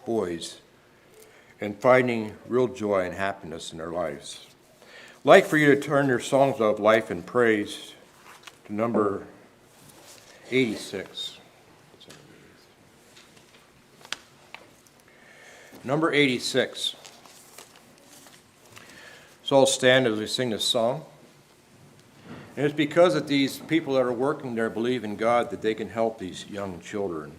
boys and finding real joy and happiness in their lives. I'd like for you to turn your songs of life and praise to number 86. Number 86. So I'll stand as we sing this song. And it's because that these people that are working there believe in God that they can help these young children.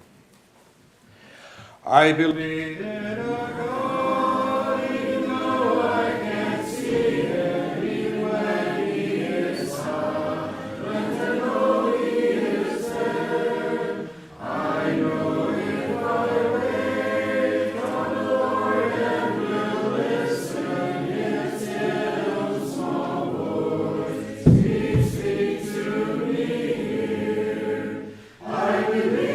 I believe in a God, even though I can't see him, even when he is high, when I know he is there. I know if I wait from the Lord and will listen, his still small voice, he speaks to me here. I believe.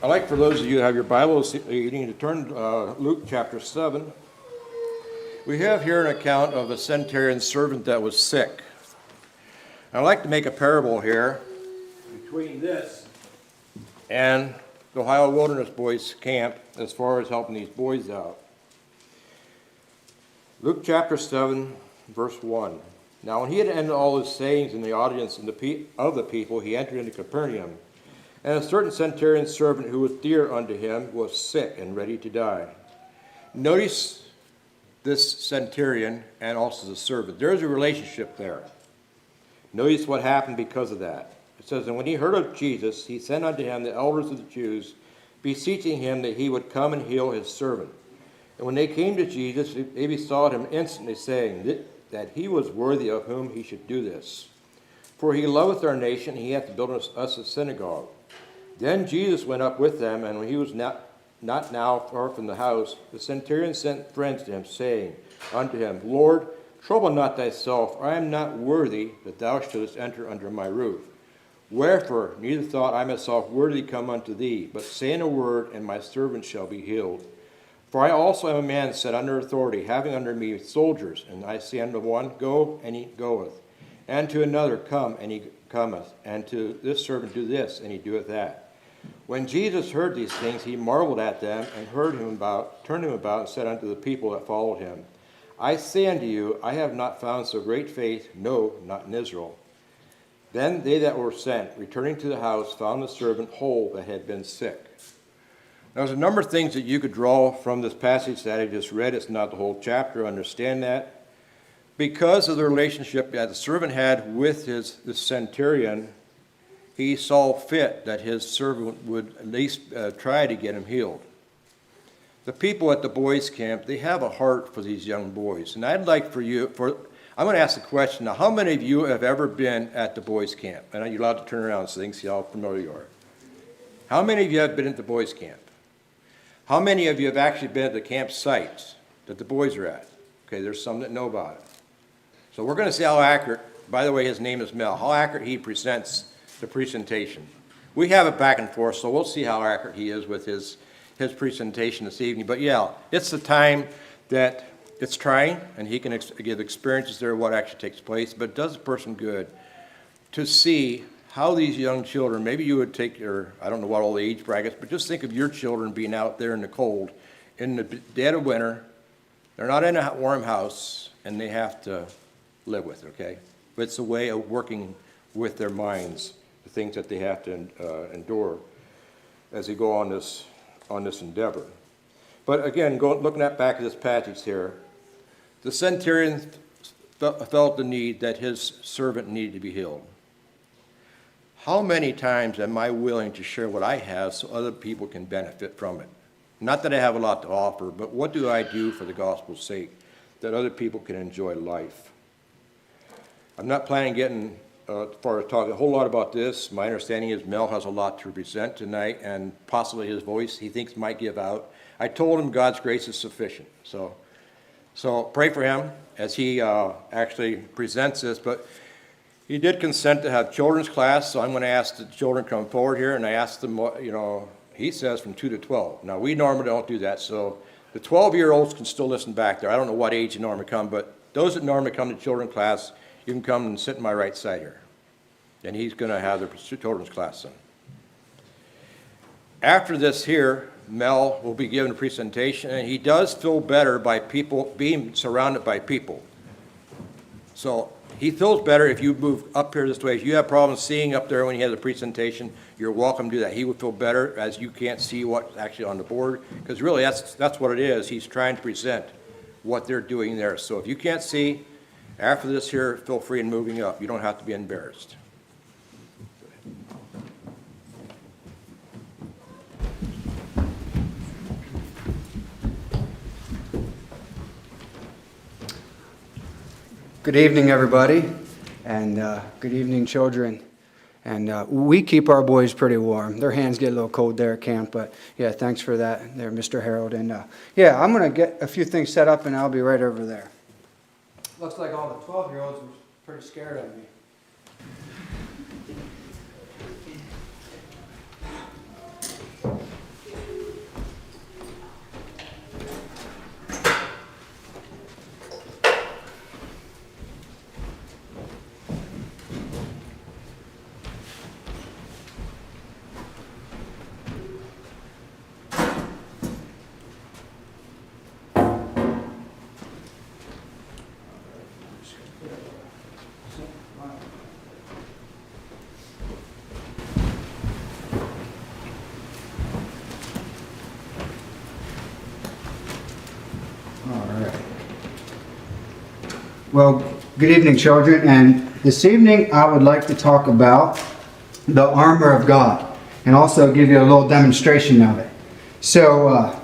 I'd like for those of you who have your Bibles, you need to turn to Luke chapter 7. We have here an account of a centurion's servant that was sick. I'd like to make a parable here between this and the Ohio Wilderness Boys Camp as far as helping these boys out. Luke chapter 7, verse 1. Now when he had ended all his sayings in the audience of the people, he entered into Capernaum. And a certain centurion's servant who was dear unto him was sick and ready to die. Notice this centurion and also the servant. There's a relationship there. Notice what happened because of that. It says, and when he heard of Jesus, he sent unto him the elders of the Jews, beseeching him that he would come and heal his servant. And when they came to Jesus, they besought him instantly, saying that he was worthy of whom he should do this. For he loveth our nation, he hath built us a synagogue. Then Jesus went up with them, and when he was not now far from the house, the centurion sent friends to him, saying unto him, Lord, trouble not thyself, for I am not worthy that thou shouldest enter under my roof. Wherefore, neither thought I myself worthy to come unto thee, but saying a word, and my servant shall be healed. For I also am a man set under authority, having under me soldiers, and I say unto one, Go, and he goeth, and to another, Come, and he cometh, and to this servant, Do this, and he doeth that. When Jesus heard these things, he marveled at them, and turned him about, and said unto the people that followed him, I say unto you, I have not found so great faith, no, not in Israel. Then they that were sent, returning to the house, found the servant whole that had been sick. Now, there's a number of things that you could draw from this passage that I just read. It's not the whole chapter, understand that. Because of the relationship that the servant had with the centurion, he saw fit that his servant would at least try to get him healed. The people at the boys' camp, they have a heart for these young boys. And I'd like I'm going to ask the question now, how many of you have ever been at the boys' camp? And you're allowed to turn around so they can see how familiar you are. How many of you have been at the boys' camp? How many of you have actually been at the campsites that the boys are at? Okay, there's some that know about it. So we're going to see how accurate, by the way, his name is Mel, how accurate he presents the presentation. We have it back and forth, so we'll see how accurate he is with his presentation this evening. But yeah, it's the time that it's trying, and he can give experiences there of what actually takes place, but it does a person good to see how these young children, maybe you would take I don't know what all the age brackets, but just think of your children being out there in the cold, in the dead of winter. They're not in a warm house, and they have to live with it, okay? But it's a way of working with their minds, the things that they have to endure as they go on this endeavor. But again, looking back at this passage here, the centurion felt the need that his servant needed to be healed. How many times am I willing to share what I have so other people can benefit from it? Not that I have a lot to offer, but what do I do for the gospel's sake that other people can enjoy life? I'm not planning getting far to talk a whole lot about this. My understanding is Mel has a lot to present tonight, and possibly his voice he thinks might give out. I told him God's grace is sufficient. So pray for him as he actually presents this. But he did consent to have children's class, so I'm going to ask the children to come forward here, and I asked them what, he says from 2 to 12. Now, we normally don't do that, so the 12-year-olds can still listen back there. I don't know what age they normally come, but those that normally come to children's class, you can come and sit in my right side here. And he's going to have the children's class then. After this here, Mel will be given a presentation, and he does feel better by people, being surrounded by people. So he feels better if you move up here this way. If you have problems seeing up there when he has a presentation, you're welcome to do that. He would feel better as you can't see what's actually on the board, because really that's what it is. He's trying to present what they're doing there. So if you can't see, after this here, feel free in moving up. You don't have to be embarrassed. Good evening, everybody, and good evening, children. And we keep our boys pretty warm. Their hands get a little cold there at camp, but yeah, thanks for that there, Mr. Harold. And yeah, I'm going to get a few things set up, and I'll be right over there. Looks like all the 12-year-olds were pretty scared of me. Well, good evening, children, and this evening I would like to talk about the armor of God and also give you a little demonstration of it. So,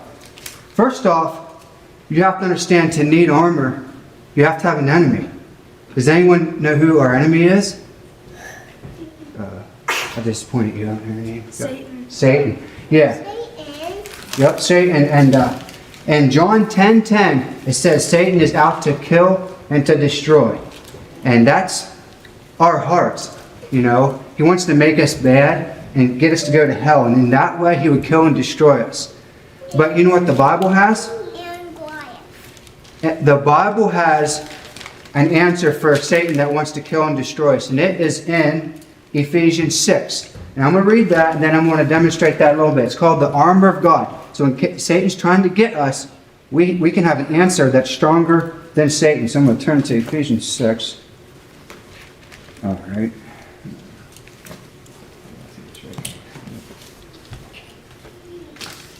first off, you have to understand to need armor, you have to have an enemy. Does anyone know who our enemy is? I just pointed you out here. Satan. Satan. Yeah. Satan. Yep, Satan. And in John 10:10, it says Satan is out to kill and to destroy. And that's our hearts, He wants to make us bad and get us to go to hell. And in that way, he would kill and destroy us. But you know what the Bible has? The Bible has an answer for Satan that wants to kill and destroy us. And it is in Ephesians 6. And I'm going to read that, and then I'm going to demonstrate that a little bit. It's called the armor of God. So when Satan's trying to get us, we can have an answer that's stronger than Satan. So I'm going to turn to Ephesians 6. All right.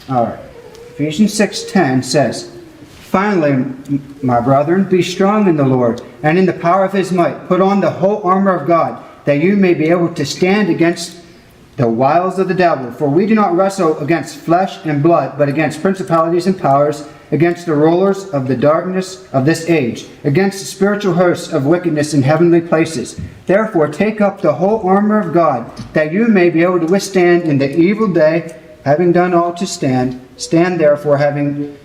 All right. Ephesians 6:10 says, "Finally, my brethren, be strong in the Lord and in the power of his might. Put on the whole armor of God, that you may be able to stand against the wiles of the devil. For we do not wrestle against flesh and blood, but against principalities and powers, against the rulers of the darkness of this age, against the spiritual hosts of wickedness in heavenly places. Therefore take up the whole armor of God, that you may be able to withstand in the evil day, having done all to stand. Stand therefore, having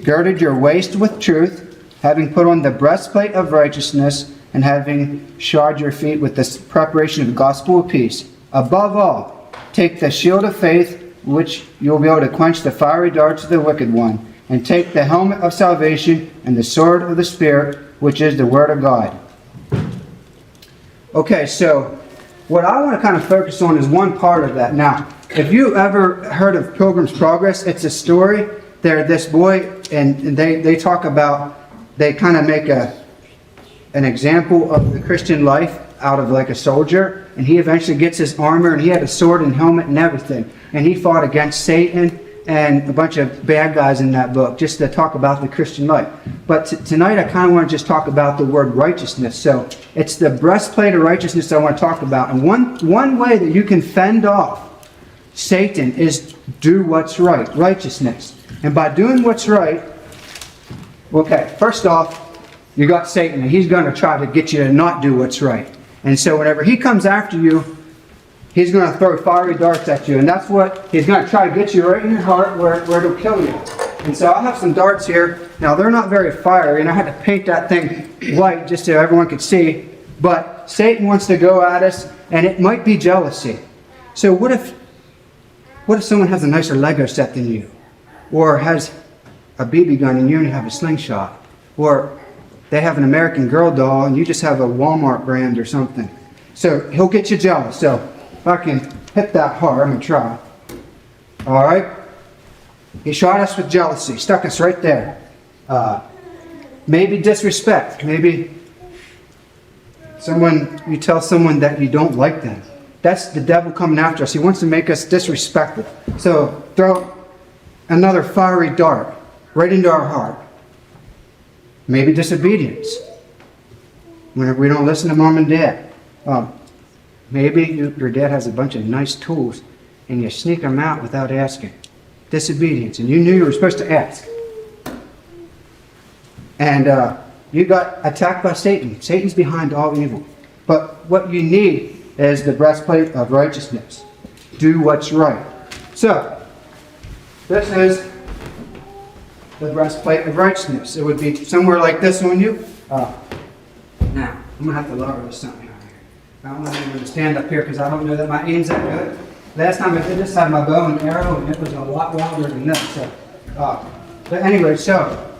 girded your waist with truth, having put on the breastplate of righteousness, and having shod your feet with the preparation of the gospel of peace. Above all, take the shield of faith, which you'll be able to quench the fiery darts of the wicked one, and take the helmet of salvation and the sword of the Spirit, which is the Word of God." Okay, so what I want to kind of focus on is one part of that. Now, if you ever heard of Pilgrim's Progress, it's a story. This boy, and they talk about, they kind of make an example of the Christian life out of like a soldier, and he eventually gets his armor, and he had a sword and helmet and everything, and he fought against Satan and a bunch of bad guys in that book, just to talk about the Christian life. But tonight I kind of want to just talk about the word righteousness. So it's the breastplate of righteousness I want to talk about. And one way that you can fend off Satan is do what's right, righteousness. And by doing what's right, okay, first off, you got Satan, and he's going to try to get you to not do what's right. And so whenever he comes after you, he's going to throw fiery darts at you. And that's what he's going to try to get you right in your heart where it'll kill you. And so I have some darts here. Now, they're not very fiery, and I had to paint that thing white just so everyone could see. But Satan wants to go at us, and it might be jealousy. So what if someone has a nicer Lego set than you? Or has a BB gun and you only have a slingshot? Or they have an American Girl doll and you just have a Walmart brand or something. So he'll get you jealous. So if I can hit that hard, I'm going to try. All right. He shot us with jealousy. Stuck us right there. Maybe disrespect. Maybe you tell someone that you don't like them. That's the devil coming after us. He wants to make us disrespectful. So throw another fiery dart right into our heart. Maybe disobedience. Whenever we don't listen to mom and dad. Maybe your dad has a bunch of nice tools and you sneak them out without asking. Disobedience. And you knew you were supposed to ask. And you got attacked by Satan. Satan's behind all evil. But what you need is the breastplate of righteousness. Do what's right. So, this is the breastplate of righteousness. It would be somewhere like this on you. Now, I'm going to have to lower this something out here. I don't know if I'm going to stand up here because I don't know that my aim's that good. Last time I did this, I had my bow and arrow, and it was a lot longer than this. So, but anyway, so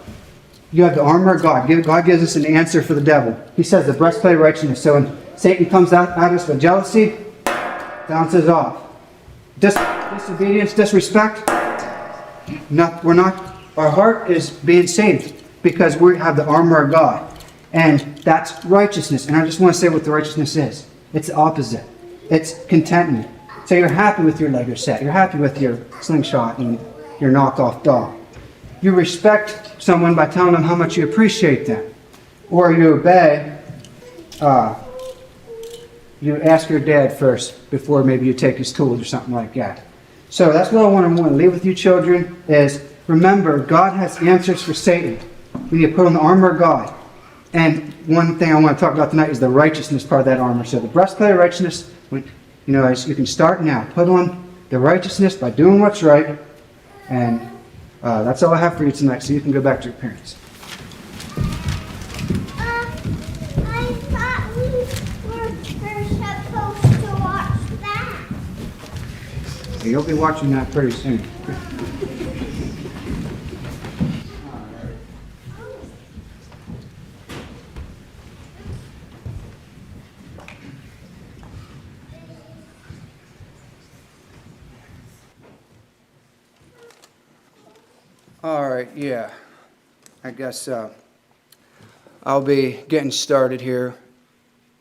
you have the armor of God. God gives us an answer for the devil. He says the breastplate of righteousness. So when Satan comes at us with jealousy, bounces off. Disobedience, disrespect. Our heart is being saved because we have the armor of God. And that's righteousness. And I just want to say what the righteousness is. It's the opposite. It's contentment. So you're happy with your Lego set. You're happy with your slingshot and your knockoff doll. You respect someone by telling them how much you appreciate them. Or you obey. You ask your dad first before maybe you take his tools or something like that. So that's what I want to leave with you children is remember God has answers for Satan. We need to put on the armor of God. And one thing I want to talk about tonight is the righteousness part of that armor. So the breastplate of righteousness, as you can start now. Put on the righteousness by doing what's right. And that's all I have for you tonight. So you can go back to your parents. I thought we were supposed to watch So you'll be watching that pretty soon. All right, yeah. I guess I'll be getting started here.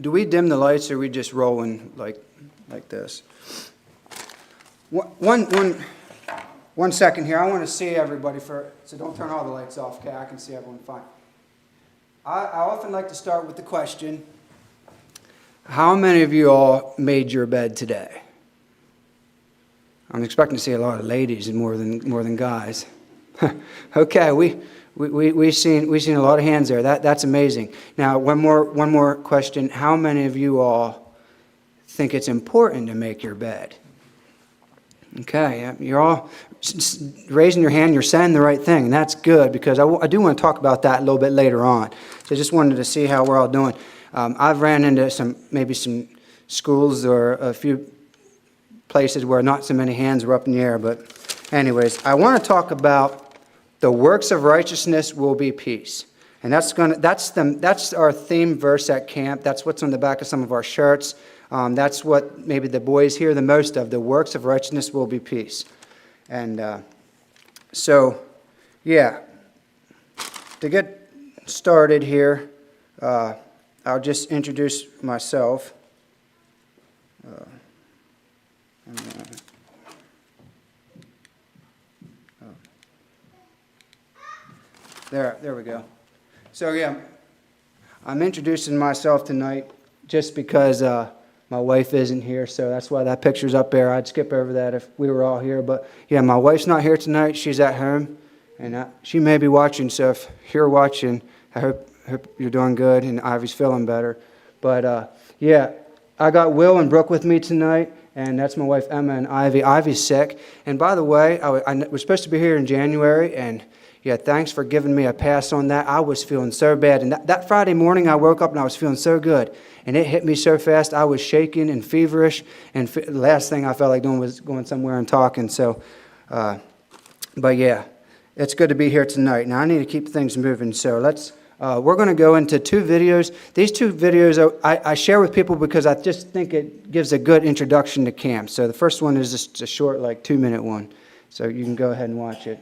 Do we dim the lights, or are we just rolling like this? One second here. I want to see everybody so don't turn all the lights off, okay? I can see everyone fine. I often like to start with the question, how many of you all made your bed today? I'm expecting to see a lot of ladies and more than guys. Okay, we've seen a lot of hands there. That's amazing. Now, one more question. How many of you all think it's important to make your bed? Okay, you're all raising your hand. You're saying the right thing, and that's good, because I do want to talk about that a little bit later on. So I just wanted to see how we're all doing. I've ran into some schools or a few places where not so many hands were up in the air, but anyways, I want to talk about the works of righteousness will be peace. And that's our theme verse at camp. That's what's on the back of some of our shirts. That's what maybe the boys hear the most of. The works of righteousness will be peace. And so, yeah, to get started here, I'll just introduce myself. There we go. So yeah, I'm introducing myself tonight just because my wife isn't here, so that's why that picture's up there. I'd skip over that if we were all here, but yeah, my wife's not here tonight. She's at home, and she may be watching, so if you're watching, I hope you're doing good and Ivy's feeling better. But yeah, I got Will and Brooke with me tonight, and that's my wife Emma and Ivy. Ivy's sick, and by the way, I was supposed to be here in January, and yeah, thanks for giving me a pass on that. I was feeling so bad. And that Friday morning, I woke up and I was feeling so good. And it hit me so fast. I was shaking and feverish. And the last thing I felt like doing was going somewhere and talking. So, but yeah, it's good to be here tonight. Now, I need to keep things moving. So we're going to go into two videos. These two videos I share with people because I just think it gives a good introduction to camp. So the first one is just a short, 2-minute one. So you can go ahead and watch it.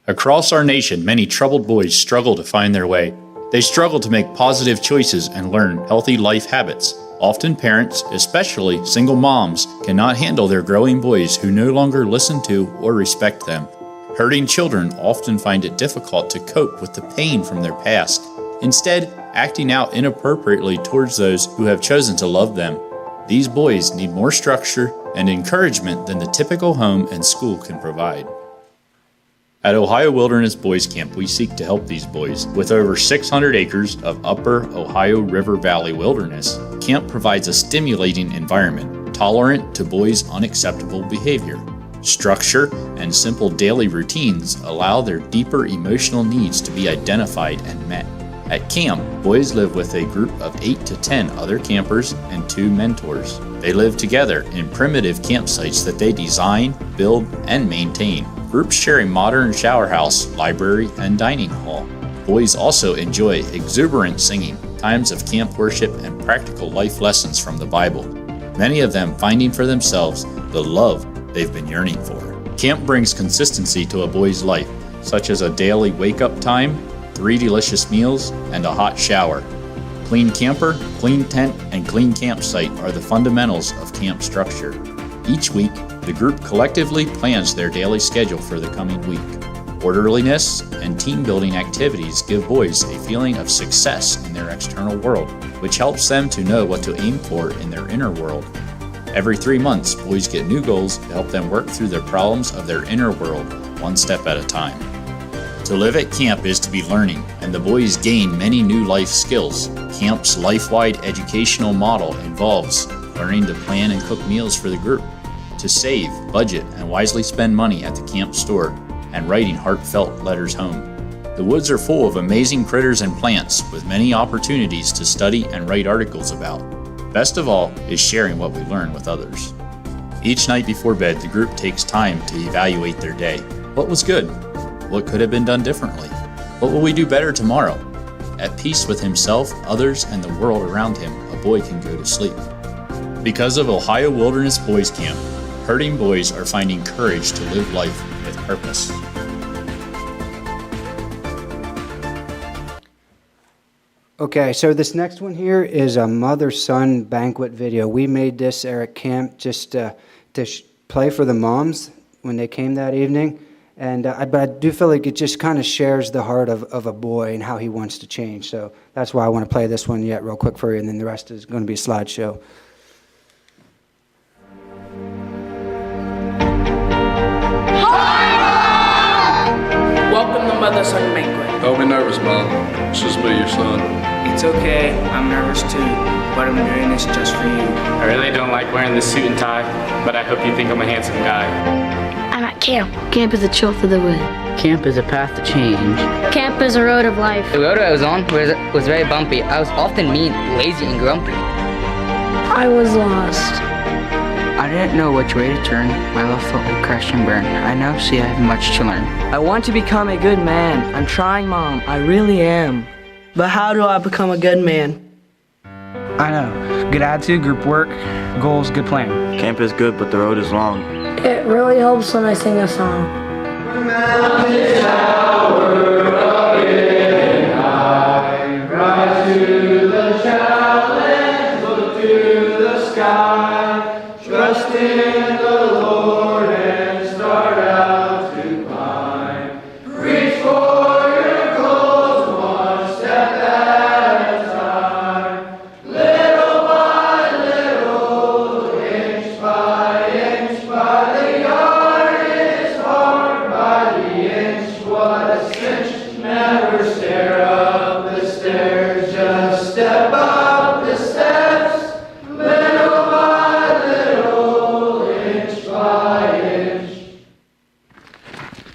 Across our nation, many troubled boys struggle to find their way. They struggle to make positive choices and learn healthy life habits. Often parents, especially single moms, cannot handle their growing boys who no longer listen to or respect them. Hurting children often find it difficult to cope with the pain from their past, instead acting out inappropriately towards those who have chosen to love them. These boys need more structure and encouragement than the typical home and school can provide. At Ohio Wilderness Boys Camp, we seek to help these boys. With over 600 acres of upper Ohio River Valley wilderness, camp provides a stimulating environment, tolerant to boys' unacceptable behavior. Structure and simple daily routines allow their deeper emotional needs to be identified and met. At camp, boys live with a group of 8 to 10 other campers and 2 mentors. They live together in primitive campsites that they design, build, and maintain. Groups share a modern shower house, library, and dining hall. Boys also enjoy exuberant singing, times of camp worship, and practical life lessons from the Bible. Many of them finding for themselves the love they've been yearning for. Camp brings consistency to a boy's life, such as a daily wake-up time, 3 delicious meals, and a hot shower. Clean camper, clean tent, and clean campsite are the fundamentals of camp structure. Each week, the group collectively plans their daily schedule for the coming week. Orderliness and team-building activities give boys a feeling of success in their external world, which helps them to know what to aim for in their inner world. Every 3 months, boys get new goals to help them work through the problems of their inner world, one step at a time. To live at camp is to be learning, and the boys gain many new life skills. Camp's life-wide educational model involves learning to plan and cook meals for the group, to save, budget, and wisely spend money at the camp store, and writing heartfelt letters home. The woods are full of amazing critters and plants with many opportunities to study and write articles about. Best of all is sharing what we learn with others. Each night before bed, the group takes time to evaluate their day. What was good? What could have been done differently? What will we do better tomorrow? At peace with himself, others, and the world around him, a boy can go to sleep. Because of Ohio Wilderness Boys Camp, hurting boys are finding courage to live life with purpose. Okay, so this next one here is a mother-son banquet video. We made this at camp just to play for the moms when they came that evening. But I do feel like it just kind of shares the heart of a boy and how he wants to change. So that's why I want to play this one yet real quick for you, and then the rest is going to be a slideshow. Welcome to Mother-Son Banquet. Don't be nervous, Mom. It's just me, your son. It's okay, I'm nervous too, but I'm doing this just for you. I really don't like wearing this suit and tie, but I hope you think I'm a handsome guy. I'm at camp. Camp is a chill for the wood. Camp is a path to change. Camp is a road of life. The road I was on was very bumpy. I was often mean, lazy, and grumpy. I was lost. I didn't know which way to turn. My love felt like crash and burn. I now see I have much to learn. I want to become a good man. I'm trying, Mom. I really am. But how do I become a good man? I know. Good attitude, group work, goals, good plan. Camp is good, but the road is long. It really helps when I sing a song. Trust in the Lord and start out to climb. Reach for your goals one step at a time. Little by little, inch by inch, by the yard is hard by the inch. What a cinch, never stare up the stairs, just step up the steps. Little by little, inch by inch.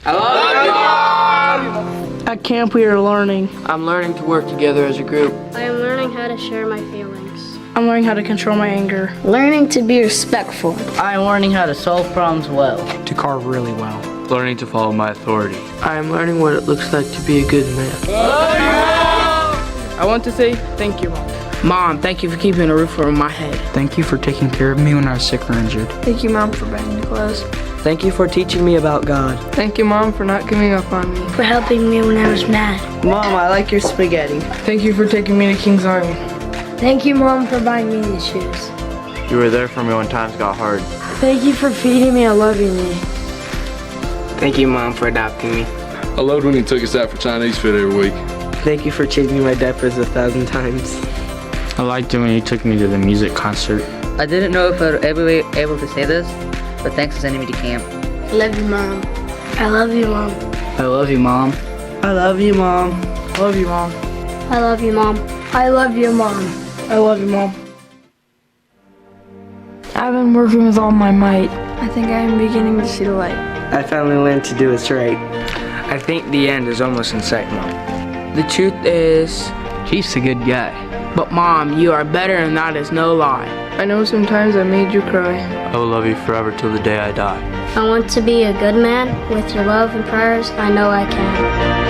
I love you, Mom! At camp we are learning. I'm learning to work together as a group. I am learning how to share my feelings. I'm learning how to control my anger. Learning to be respectful. I am learning how to solve problems well. To carve really well. Learning to follow my authority. I am learning what it looks like to be a good man. I want to say thank you, Mom. Mom, thank you for keeping a roof over my head. Thank you for taking care of me when I was sick or injured. Thank you, Mom, for buying me clothes. Thank you for teaching me about God. Thank you, Mom, for not giving up on me. For helping me when I was mad. Mom, I like your spaghetti. Thank you for taking me to King's Army. Thank you, Mom, for buying me these shoes. You were there for me when times got hard. Thank you for feeding me and loving me. Thank you, Mom, for adopting me. I loved when he took us out for Chinese food every week. Thank you for changing my diapers 1,000 times. I liked it when you took me to the music concert. I didn't know if I would ever be able to say this, but thanks for sending me to camp. I love you, Mom. I love you, Mom. I love you, Mom. I love you, Mom. I love you, Mom. I love you, Mom. I love you, Mom. I love you, Mom. I've been working with all my might. I think I am beginning to see the light. I finally learned to do what's right. I think the end is almost in sight, Mom. The truth is, Chief's a good guy. But Mom, you are better and that is no lie. I know sometimes I made you cry. I will love you forever till the day I die. I want to be a good man. With your love and prayers, I know I can.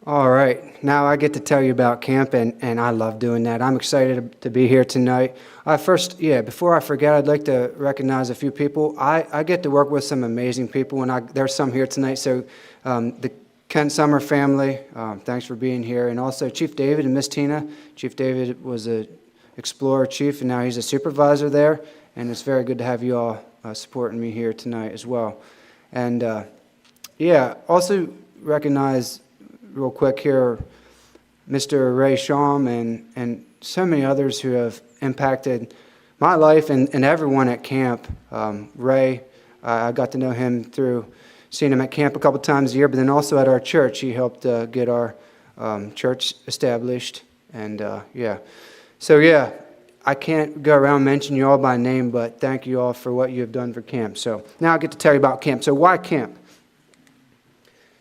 All right, now I get to tell you about camp, and I love doing that. I'm excited to be here tonight. Before I forget, I'd like to recognize a few people. I get to work with some amazing people, and there's some here tonight. So the Kent Summer family, thanks for being here. And also Chief David and Miss Tina. Chief David was an Explorer Chief, and now he's a supervisor there. And it's very good to have you all supporting me here tonight as well. And also recognize real quick here, Mr. Ray Shawm and so many others who have impacted my life and everyone at camp. Ray I got to know him through seeing him at camp a couple times a year, but then also at our church. He helped get our church established. And I can't go around mentioning you all by name, but thank you all for what you have done for camp. So now I get to tell you about camp. So why camp?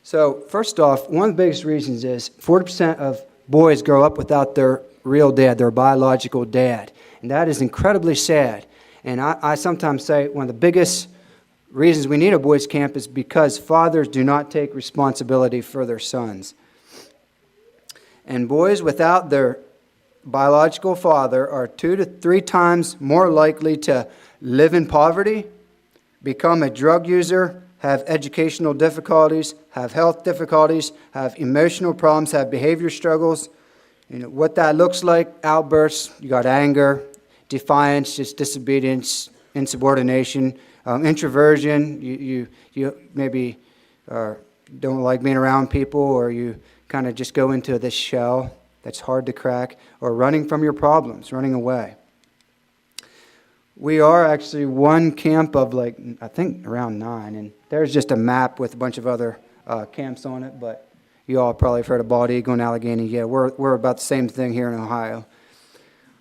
So first off, one of the biggest reasons is 40% of boys grow up without their real dad, their biological dad. And that is incredibly sad. And I sometimes say one of the biggest reasons we need a boys' camp is because fathers do not take responsibility for their sons. And boys without their biological father are 2 to 3 times more likely to live in poverty, become a drug user, have educational difficulties, have health difficulties, have emotional problems, have behavior struggles. You know what that looks like: outbursts. You got anger, defiance, just disobedience, insubordination, introversion. You maybe don't like being around people, or you kind of just go into this shell that's hard to crack, or running from your problems, running away. We are actually one camp of I think around 9, and there's just a map with a bunch of other camps on it, but you all probably have heard of Bald Eagle and Allegheny. Yeah, we're about the same thing here in Ohio.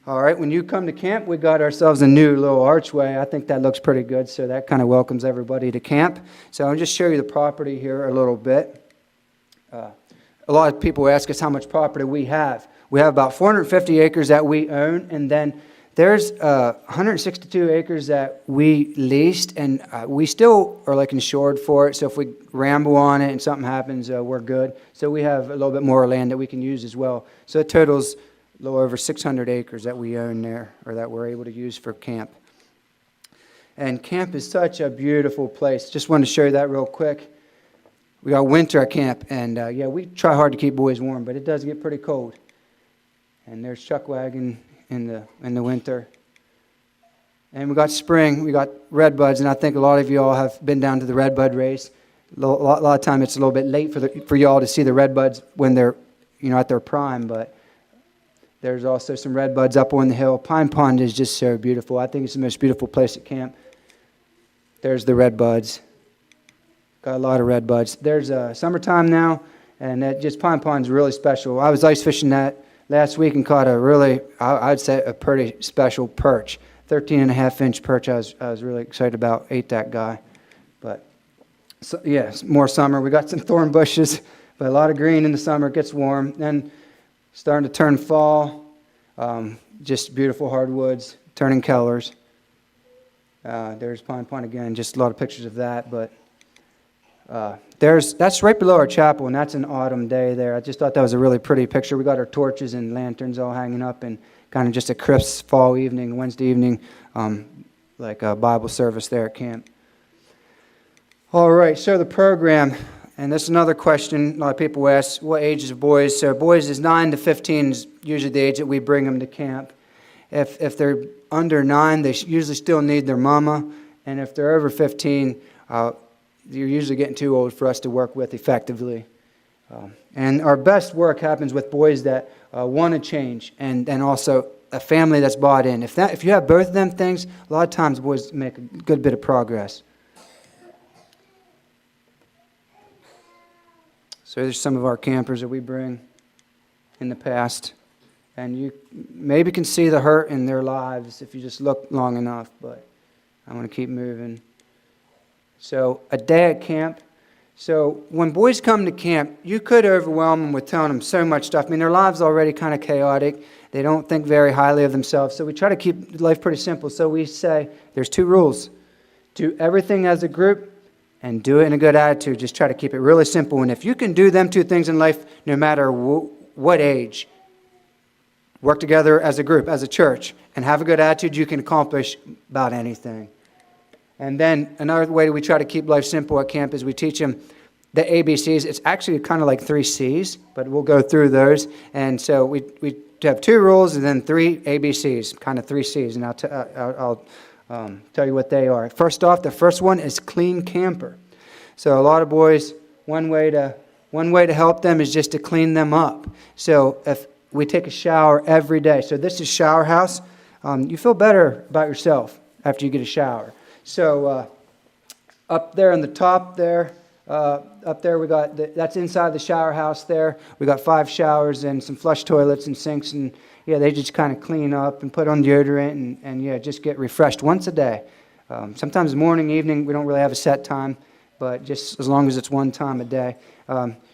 All right, when you come to camp, we got ourselves a new little archway. I think that looks pretty good, so that kind of welcomes everybody to camp. So I'll just show you the property here a little bit. A lot of people ask us how much property we have. We have about 450 acres that we own, and then there's 162 acres that we leased, and we still are insured for it. So if we ramble on it and something happens, we're good. So we have a little bit more land that we can use as well. So it totals a little over 600 acres that we own there, or that we're able to use for camp. And camp is such a beautiful place. Just wanted to show you that real quick. We got winter at camp, and we try hard to keep boys warm, but it does get pretty cold. And there's chuck wagon in the winter. And we got spring, we got red buds, and I think a lot of you all have been down to the red bud race. A lot of time it's a little bit late for you all to see the red buds when they're at their prime, but there's also some red buds up on the hill. Pine Pond is just so beautiful. I think it's the most beautiful place at camp. There's the red buds. Got a lot of red buds. There's summertime now, and Pine Pond's really special. I was ice fishing that last week and caught a really, I'd say, a pretty special perch. 13.5-inch perch I was really excited about. Ate that guy. But, it's more summer. We got some thorn bushes, but a lot of green in the summer. It gets warm. Then starting to turn fall. Just beautiful hardwoods, turning colors. There's Pine Pond again. Just a lot of pictures of that, but that's right below our chapel, and that's an autumn day there. I just thought that was a really pretty picture. We got our torches and lanterns all hanging up, and kind of just a crisp fall evening, Wednesday evening, like a Bible service there at camp. All right, so the program, and that's another question a lot of people ask, what ages of boys? So boys is 9 to 15 is usually the age that we bring them to camp. If they're under 9, they usually still need their mama, and if they're over 15, you're usually getting too old for us to work with effectively. And our best work happens with boys that want to change, and also a family that's bought in. If you have both of them things, a lot of times boys make a good bit of progress. So there's some of our campers that we bring in the past. And you maybe can see the hurt in their lives if you just look long enough, but I want to keep moving. So a day at camp. So when boys come to camp, you could overwhelm them with telling them so much stuff. I mean, their lives are already kind of chaotic. They don't think very highly of themselves. So we try to keep life pretty simple. So we say there's 2 rules. Do everything as a group and do it in a good attitude. Just try to keep it really simple. And if you can do them 2 things in life, no matter what age, work together as a group, as a church, and have a good attitude, you can accomplish about anything. And then another way we try to keep life simple at camp is we teach them the ABCs. It's actually kind of like 3 C's, but we'll go through those. And so we have 2 rules and then 3 ABCs, kind of 3 C's, and I'll tell you what they are. First off, the first one is clean camper. So a lot of boys, one way to help them is just to clean them up. So if we take a shower every day. So this is shower house. You feel better about yourself after you get a shower. So Up there on the top there, up there we got, that's inside the shower house there. We got 5 showers and some flush toilets and sinks, and yeah, they just kind of clean up and put on deodorant and yeah, just get refreshed once a day. Sometimes morning, evening, we don't really have a set time, but just as long as it's one time a day.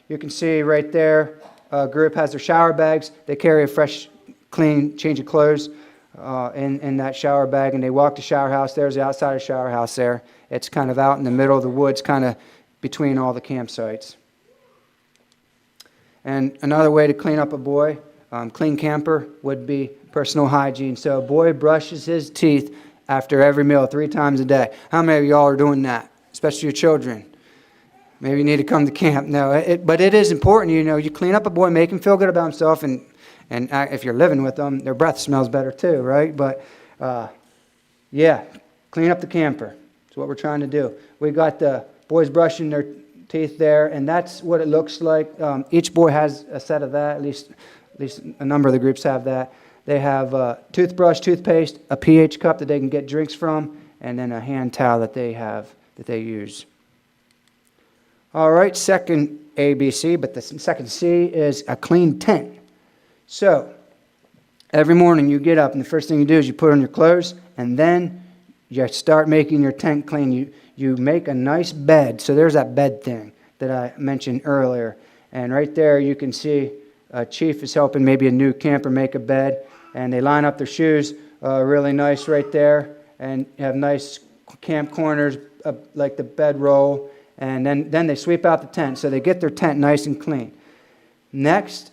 You can see right there, a group has their shower bags. They carry a fresh, clean change of clothes in that shower bag, and they walk to shower house. There's the outside of shower house there. It's kind of out in the middle of the woods, kind of between all the campsites. And another way to clean up a boy, clean camper, would be personal hygiene. So a boy brushes his teeth after every meal 3 times a day. How many of y'all are doing that, especially your children? Maybe you need to come to camp. No, but it is important. You know, you clean up a boy, make him feel good about himself, and if you're living with them, their breath smells better too, right? But yeah, clean up the camper. That's what we're trying to do. We got the boys brushing their teeth there, and that's what it looks like. Each boy has a set of that. At least a number of the groups have that. They have a toothbrush, toothpaste, a pH cup that they can get drinks from, and then a hand towel that they use. All right, second ABC, but the second C is a clean tent. So every morning you get up, and the first thing you do is you put on your clothes, and then you start making your tent clean. You make a nice bed. So there's that bed thing that I mentioned earlier. And right there you can see Chief is helping maybe a new camper make a bed. And they line up their shoes really nice right there. And you have nice camp corners like the bedroll. And then they sweep out the tent. So they get their tent nice and clean. Next,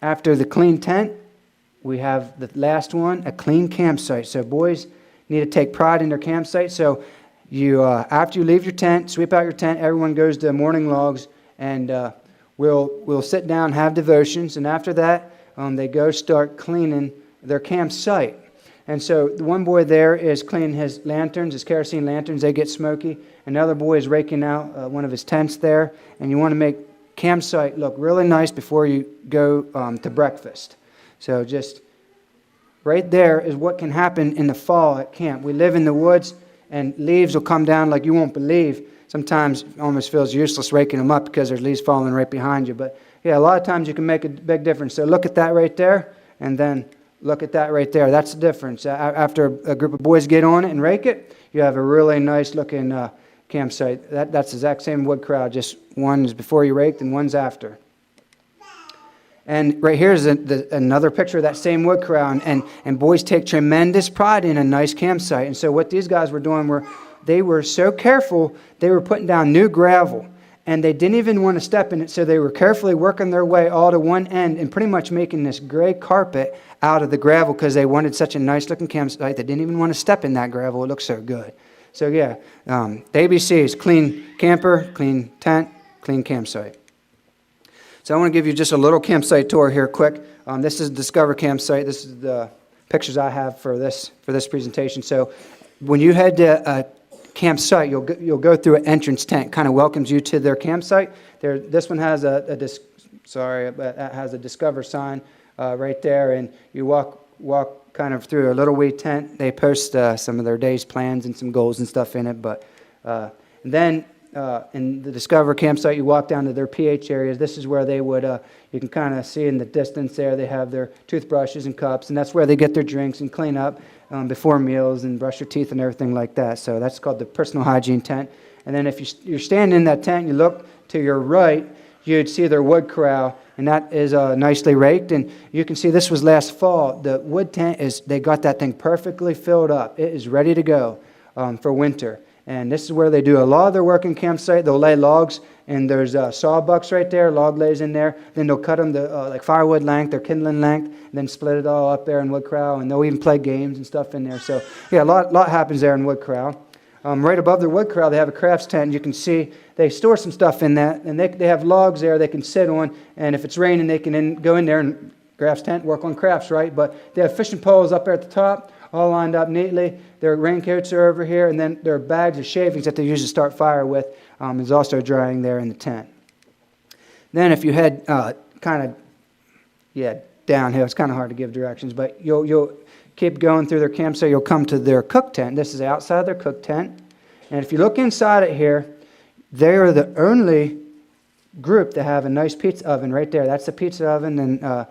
after the clean tent, we have the last one, a clean campsite. So boys need to take pride in their campsite. So you, after you leave your tent, sweep out your tent, everyone goes to morning logs, and we'll sit down, have devotions, and after that, they go start cleaning their campsite. And so the one boy there is cleaning his lanterns, his kerosene lanterns. They get smoky. Another boy is raking out one of his tents there, and you want to make campsite look really nice before you go to breakfast. So just right there is what can happen in the fall at camp. We live in the woods, and leaves will come down like you won't believe. Sometimes it almost feels useless raking them up because there's leaves falling right behind you. But yeah, a lot of times you can make a big difference. So look at that right there, and then look at that right there. That's the difference. After a group of boys get on it and rake it, you have a really nice looking campsite. That's the exact same wood crowd, just one is before you raked and one's after. And right here is another picture of that same wood crowd, and boys take tremendous pride in a nice campsite. And so what these guys were doing they were so careful, they were putting down new gravel, and they didn't even want to step in it, so they were carefully working their way all to one end and pretty much making this gray carpet out of the gravel because they wanted such a nice looking campsite. They didn't even want to step in that gravel. It looked so good. So yeah, the ABCs: clean camper, clean tent, clean campsite. So I want to give you just a little campsite tour here quick. This is Discover Campsite. This is the pictures I have for this presentation. So when you head to a campsite, you'll go through an entrance tent, kind of welcomes you to their campsite. This one has it has a Discover sign right there, and you walk kind of through a little wee tent. They post some of their day's plans and some goals and stuff in it. But then in the Discover Campsite, you walk down to their pH areas. This is where they would, you can kind of see in the distance there, they have their toothbrushes and cups, and that's where they get their drinks and clean up before meals and brush their teeth and everything like that. So that's called the personal hygiene tent. And then if you're standing in that tent, you look to your right, you'd see their wood corral, and that is nicely raked. And you can see this was last fall. The wood tent they got that thing perfectly filled up. It is ready to go for winter. And this is where they do a lot of their work in campsite. They'll lay logs, and there's sawbucks right there, log lays in there. Then they'll cut them to like firewood length or kindling length, and then split it all up there in wood corral. And they'll even play games and stuff in there. So yeah, a lot happens there in wood corral. Right above their wood corral, they have a crafts tent. You can see they store some stuff in that, and they have logs there they can sit on. And if it's raining, they can go in there and crafts tent, work on crafts, right? But they have fishing poles up there at the top, all lined up neatly. Their raincoats are over here, and then their bags of shavings that they use to start fire with is also drying there in the tent. Then if you head downhill, it's kind of hard to give directions, but you'll keep going through their campsite. You'll come to their cook tent. This is outside their cook tent, And if you look inside it here, they are the only group that have a nice pizza oven right there. That's the pizza oven, and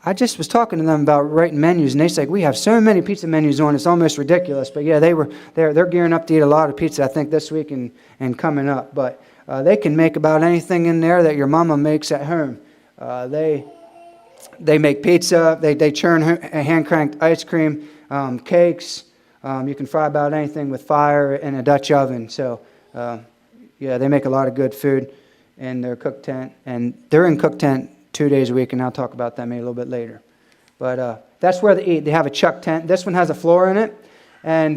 I just was talking to them about writing menus, and they said, we have so many pizza menus on, it's almost ridiculous. But yeah, they're gearing up to eat a lot of pizza, I think, this week and coming up. But they can make about anything in there that your mama makes at home. They make pizza, they churn hand-cranked ice cream, cakes. You can fry about anything with fire in a Dutch oven. So yeah, they make a lot of good food in their cook tent. And they're in cook tent 2 days a week, and I'll talk about that maybe a little bit later. But that's where they eat. They have a chuck tent. This one has a floor in it. And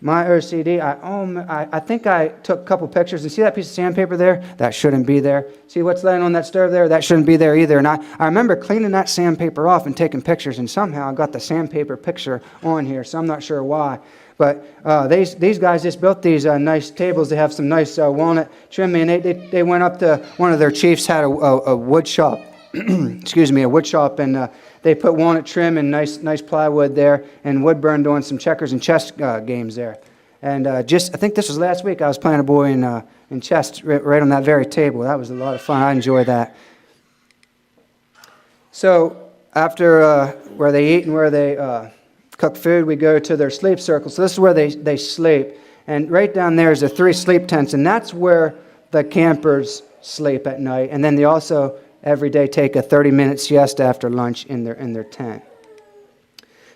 my OCD, I think I took a couple pictures. And see that piece of sandpaper there? That shouldn't be there. See what's laying on that stove there? That shouldn't be there either. And I remember cleaning that sandpaper off and taking pictures, and somehow I got the sandpaper picture on here, so I'm not sure why. But these guys just built these nice tables. They have some nice walnut trimming. They went up to one of their chiefs had a wood shop. Excuse me, a wood shop, and they put walnut trim and nice plywood there, and wood burned on some checkers and chess games there. And I think this was last week, I was playing a boy in chess right on that very table. That was a lot of fun. I enjoyed that. So after where they eat and where they cook food, we go to their sleep circle. So this is where they sleep. And right down there is the 3 sleep tents, and that's where the campers sleep at night. And then they also every day take a 30-minute siesta after lunch in their tent.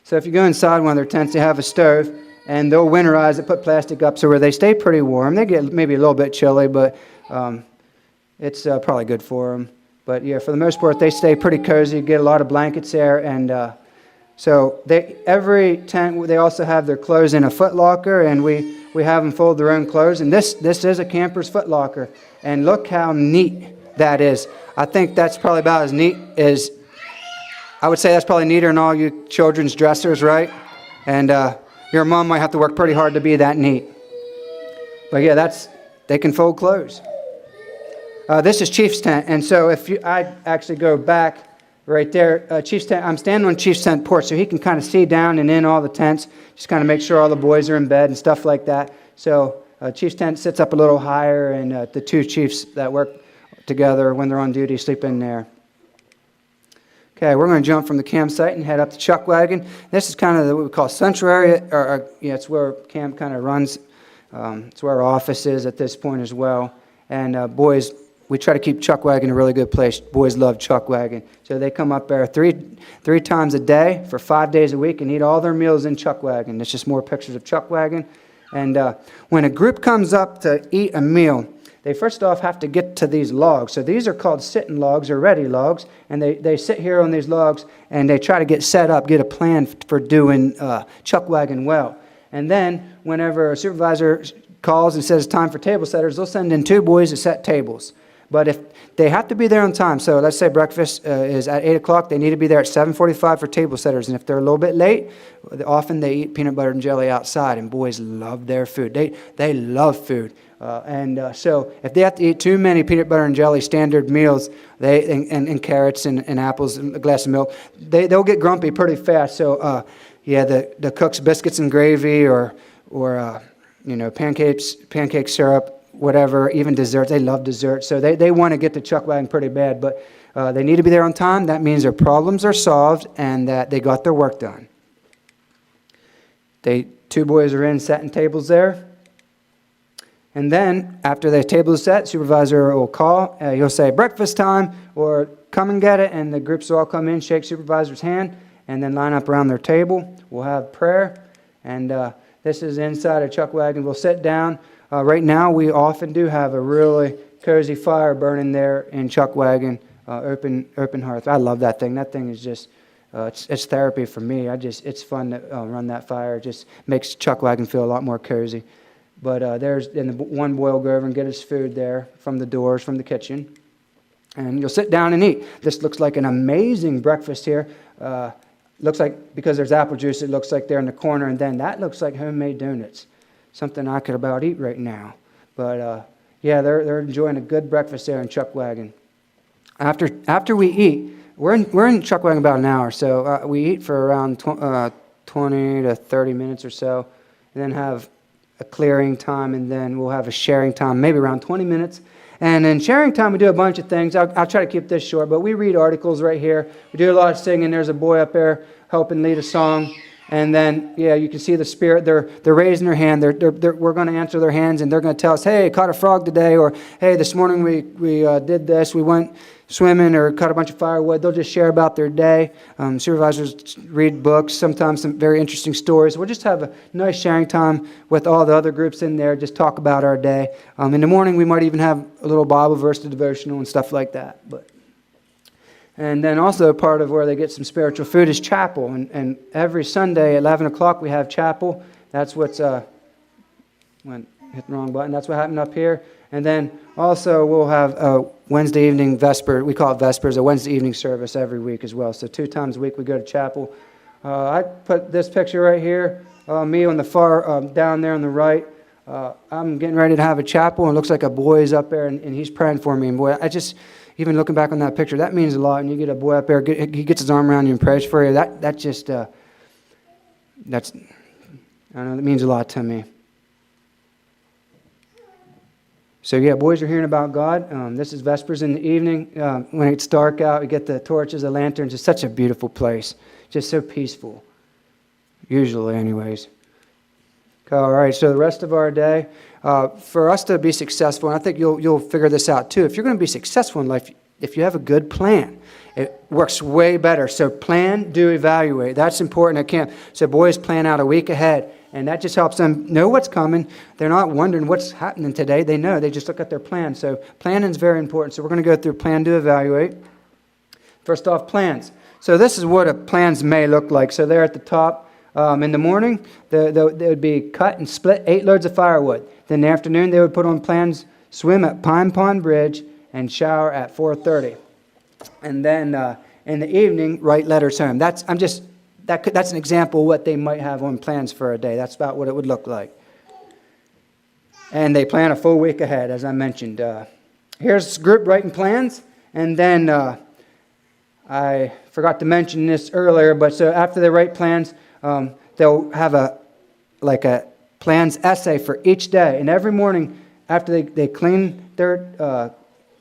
So if you go inside one of their tents, they have a stove, and they'll winterize it, put plastic up so where they stay pretty warm. They get maybe a little bit chilly, but it's probably good for them. But yeah, for the most part, they stay pretty cozy, get a lot of blankets there, and so every tent, they also have their clothes in a foot locker, and we have them fold their own clothes. And this is a camper's foot locker, and look how neat that is. I think that's probably about as neat as, I would say that's probably neater than all you children's dressers, right? And your mom might have to work pretty hard to be that neat. But yeah, they can fold clothes. This is Chief's tent, and so I actually go back right there, Chief's tent. I'm standing on Chief's tent porch, so he can kind of see down and in all the tents, just kind of make sure all the boys are in bed and stuff like that. So Chief's tent sits up a little higher, and the 2 chiefs that work together when they're on duty sleep in there. Okay, we're going to jump from the campsite and head up to Chuck Wagon. This is kind of what we call central area, it's where camp kind of runs. It's where our office is at this point as well. And boys, we try to keep Chuck Wagon a really good place. Boys love Chuck Wagon. So they come up there three times a day for 5 days a week and eat all their meals in Chuck Wagon. It's just more pictures of Chuck Wagon. And when a group comes up to eat a meal, they first off have to get to these logs. So these are called sitting logs or ready logs. And they sit here on these logs and they try to get set up, get a plan for doing Chuck Wagon well. And then whenever a supervisor calls and says it's time for table setters, they'll send in 2 boys to set tables. But if they have to be there on time, so let's say breakfast is at 8 o'clock, they need to be there at 7:45 for table setters. And if they're a little bit late, often they eat peanut butter and jelly outside, and boys love their food. They love food. So if they have to eat too many peanut butter and jelly standard meals, and carrots and apples and a glass of milk, they'll get grumpy pretty fast. So yeah, the cook's biscuits and gravy or pancake syrup, whatever, even desserts. They love desserts. So they want to get to Chuck Wagon pretty bad, but they need to be there on time. That means their problems are solved and that they got their work done. 2 boys are in setting tables there. And then after the table is set, supervisor will call. He'll say breakfast time or come and get it. And the groups will all come in, shake supervisor's hand, and then line up around their table. We'll have prayer. And this is inside a Chuck Wagon. We'll sit down. Right now, we often do have a really cozy fire burning there in Chuck Wagon, open hearth. I love that thing. That thing is just, it's therapy for me. It's fun to run that fire. It just makes Chuck Wagon feel a lot more cozy. But one boy will go over and get his food there from the doors, from the kitchen. And you'll sit down and eat. This looks like an amazing breakfast here. Looks like, because there's apple juice, it looks like they're in the corner. And then that looks like homemade donuts. Something I could about eat right now. But yeah, they're enjoying a good breakfast there in Chuck Wagon. After we eat, we're in Chuck Wagon about an hour. So we eat for around 20 to 30 minutes or so. And then have a clearing time, and then we'll have a sharing time, maybe around 20 minutes. And in sharing time, we do a bunch of things. I'll try to keep this short, but we read articles right here. We do a lot of singing. There's a boy up there helping lead a song. And then, yeah, you can see the spirit. They're raising their hand. We're going to answer their hands, and they're going to tell us, hey, caught a frog today, or hey, this morning we did this. We went swimming or caught a bunch of firewood. They'll just share about their day. Supervisors read books, sometimes some very interesting stories. We'll just have a nice sharing time with all the other groups in there, just talk about our day. In the morning, we might even have a little Bible verse to devotional and stuff like that. And then also part of where they get some spiritual food is chapel. And every Sunday at 11 o'clock, we have chapel. That's what's, hit the wrong button. That's what happened up here. And then also we'll have a Wednesday evening Vesper. We call it Vespers, a Wednesday evening service every week as well. So 2 times a week we go to chapel. I put this picture right here, me on the far, down there on the right. I'm getting ready to have a chapel, and it looks like a boy is up there, and he's praying for me. And boy, even looking back on that picture, that means a lot. And you get a boy up there, he gets his arm around you and prays for you. That means a lot to me. So yeah, boys are hearing about God. This is Vespers in the evening. When it's dark out, we get the torches, the lanterns. It's such a beautiful place. Just so peaceful. Usually anyways. All right, so the rest of our day, for us to be successful, and I think you'll figure this out too. If you're going to be successful in life, if you have a good plan, it works way better. So plan, do, evaluate. That's important at camp. So boys plan out a week ahead. And that just helps them know what's coming. They're not wondering what's happening today. They know. They just look at their plan. So planning is very important. So we're going to go through plan to evaluate. First off, plans. So this is what a plans may look like. So there at the top, in the morning, they would be cut and split 8 loads of firewood. Then in the afternoon, they would put on plans, swim at Pine Pond Bridge, and shower at 4:30. And then in the evening, write letters home. That's an example of what they might have on plans for a day. That's about what it would look like. And they plan a full week ahead, as I mentioned. Here's group writing plans. And then I forgot to mention this earlier, but so after they write plans, they'll have a plans essay for each day. And every morning after they clean their,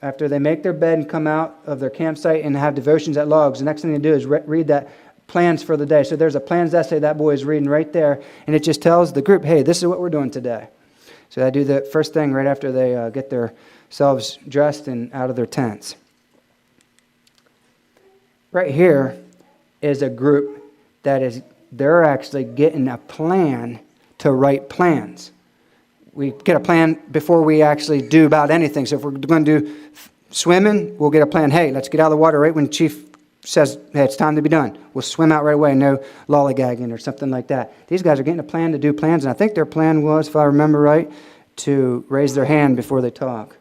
after they make their bed and come out of their campsite and have devotions at logs, the next thing they do is read that plans for the day. So there's a plans essay that boy is reading right there, and it just tells the group, hey, this is what we're doing today. So I do the first thing right after they get themselves dressed and out of their tents. Right here is a group they're actually getting a plan to write plans. We get a plan before we actually do about anything. So if we're going to do swimming, we'll get a plan. Hey, let's get out of the water right when Chief says, hey, it's time to be done. We'll swim out right away, no lollygagging or something like that. These guys are getting a plan to do plans, and I think their plan was, if I remember right, to raise their hand before they talk.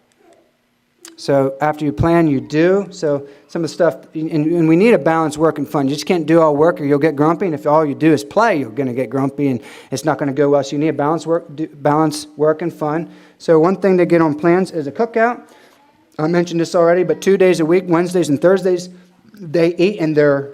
So after you plan, you do. So some of the stuff, and we need a balance work and fun. You just can't do all work or you'll get grumpy, and if all you do is play, you're going to get grumpy, and it's not going to go well. So you need a balance work and fun. So one thing to get on plans is a cookout. I mentioned this already, but 2 days a week, Wednesdays and Thursdays, they eat in their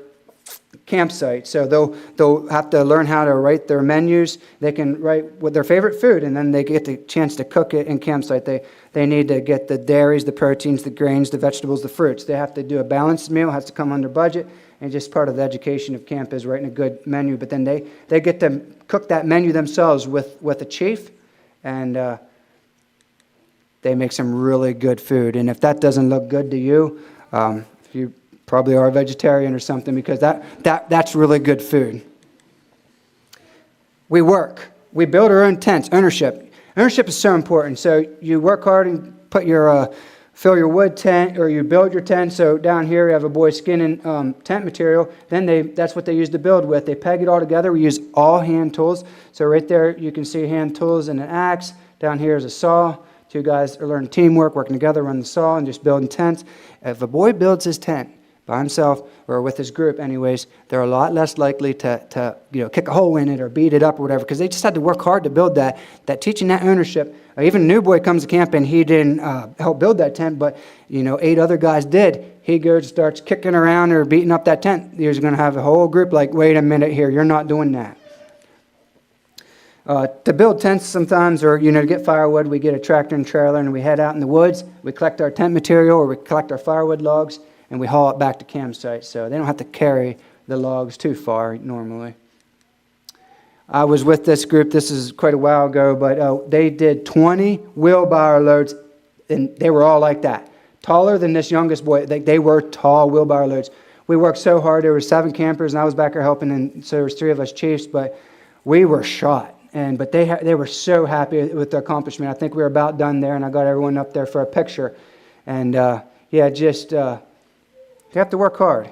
campsite. So they'll have to learn how to write their menus. They can write with their favorite food, and then they get the chance to cook it in campsite. They need to get the dairies, the proteins, the grains, the vegetables, the fruits. They have to do a balanced meal. It has to come under budget. And just part of the education of camp is writing a good menu. But then they get to cook that menu themselves with a chief, and they make some really good food. And if that doesn't look good to you, you probably are a vegetarian or something, because that's really good food. We work. We build our own tents. Ownership. Ownership is so important. So you work hard and put fill your wood tent, or you build your tent. So down here we have a boy skinning tent material. Then that's what they use to build with. They peg it all together. We use all hand tools. So right there you can see hand tools and an axe. Down here is a saw. 2 guys are learning teamwork, working together, running the saw and just building tents. If a boy builds his tent by himself, or with his group anyways, they're a lot less likely to kick a hole in it or beat it up or whatever, because they just had to work hard to build that teaching that ownership. Even a new boy comes to camp and he didn't help build that tent, but 8 other guys did. He goes and starts kicking around or beating up that tent. He's going to have a whole group like, wait a minute here, you're not doing that. To build tents sometimes, or to get firewood, we get a tractor and trailer and we head out in the woods. We collect our tent material, or we collect our firewood logs, and we haul it back to campsite. So they don't have to carry the logs too far normally. I was with this group, this is quite a while ago, but they did 20 wheelbarrow loads, and they were all like that. Taller than this youngest boy. They were tall wheelbarrow loads. We worked so hard. There were 7 campers, and I was back there helping, and so there was 3 of us chiefs, but we were shot. But they were so happy with the accomplishment. I think we were about done there, and I got everyone up there for a picture. And you have to work hard.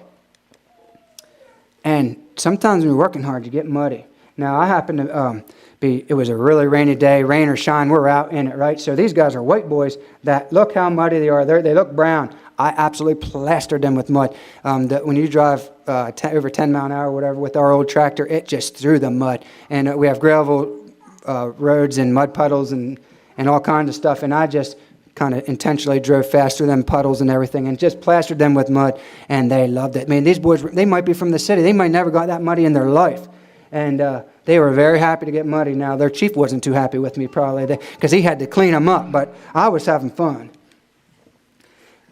And sometimes when you're working hard, you get muddy. Now, I happen to it was a really rainy day, rain or shine, we're out in it, right? So these guys are white boys that look how muddy they are. They look brown. I absolutely plastered them with mud. When you drive over 10 mile an hour or whatever with our old tractor, it just threw the mud. And we have gravel roads and mud puddles and all kinds of stuff. And I just kind of intentionally drove fast through them puddles and everything and just plastered them with mud. And they loved it. I mean, these boys, they might be from the city. They might never got that muddy in their life. And they were very happy to get muddy. Now, their chief wasn't too happy with me probably because he had to clean them up. But I was having fun.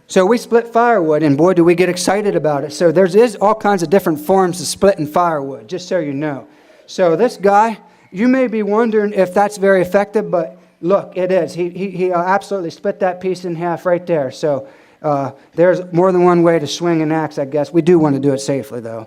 So we split firewood, and boy, do we get excited about it. So there's all kinds of different forms of splitting firewood, just so you know. So this guy, you may be wondering if that's very effective, but look, it is. He absolutely split that piece in half right there. So there's more than one way to swing an axe, I guess. We do want to do it safely, though.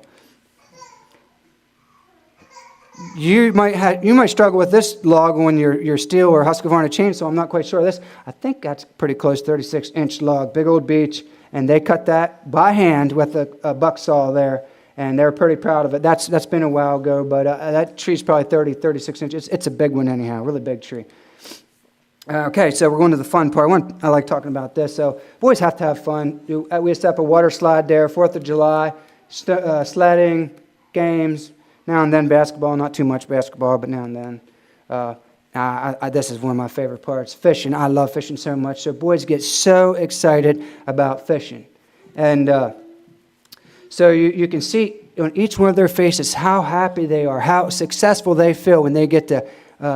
You might struggle with this log when you're Steel or Husqvarna chainsaw. I'm not quite sure. I think that's pretty close, 36-inch log, big old beech, and they cut that by hand with a buck saw there, and they're pretty proud of it. That's been a while ago, but that tree's probably 36 inches. It's a big one anyhow, really big tree. Okay, so we're going to the fun part. I like talking about this. So boys have to have fun. We set up a water slide there, 4th of July, sledding, games. Now and then basketball, not too much basketball, but now and then. This is one of my favorite parts, fishing. I love fishing so much. So boys get so excited about fishing. And so you can see on each one of their faces how happy they are, how successful they feel when they get to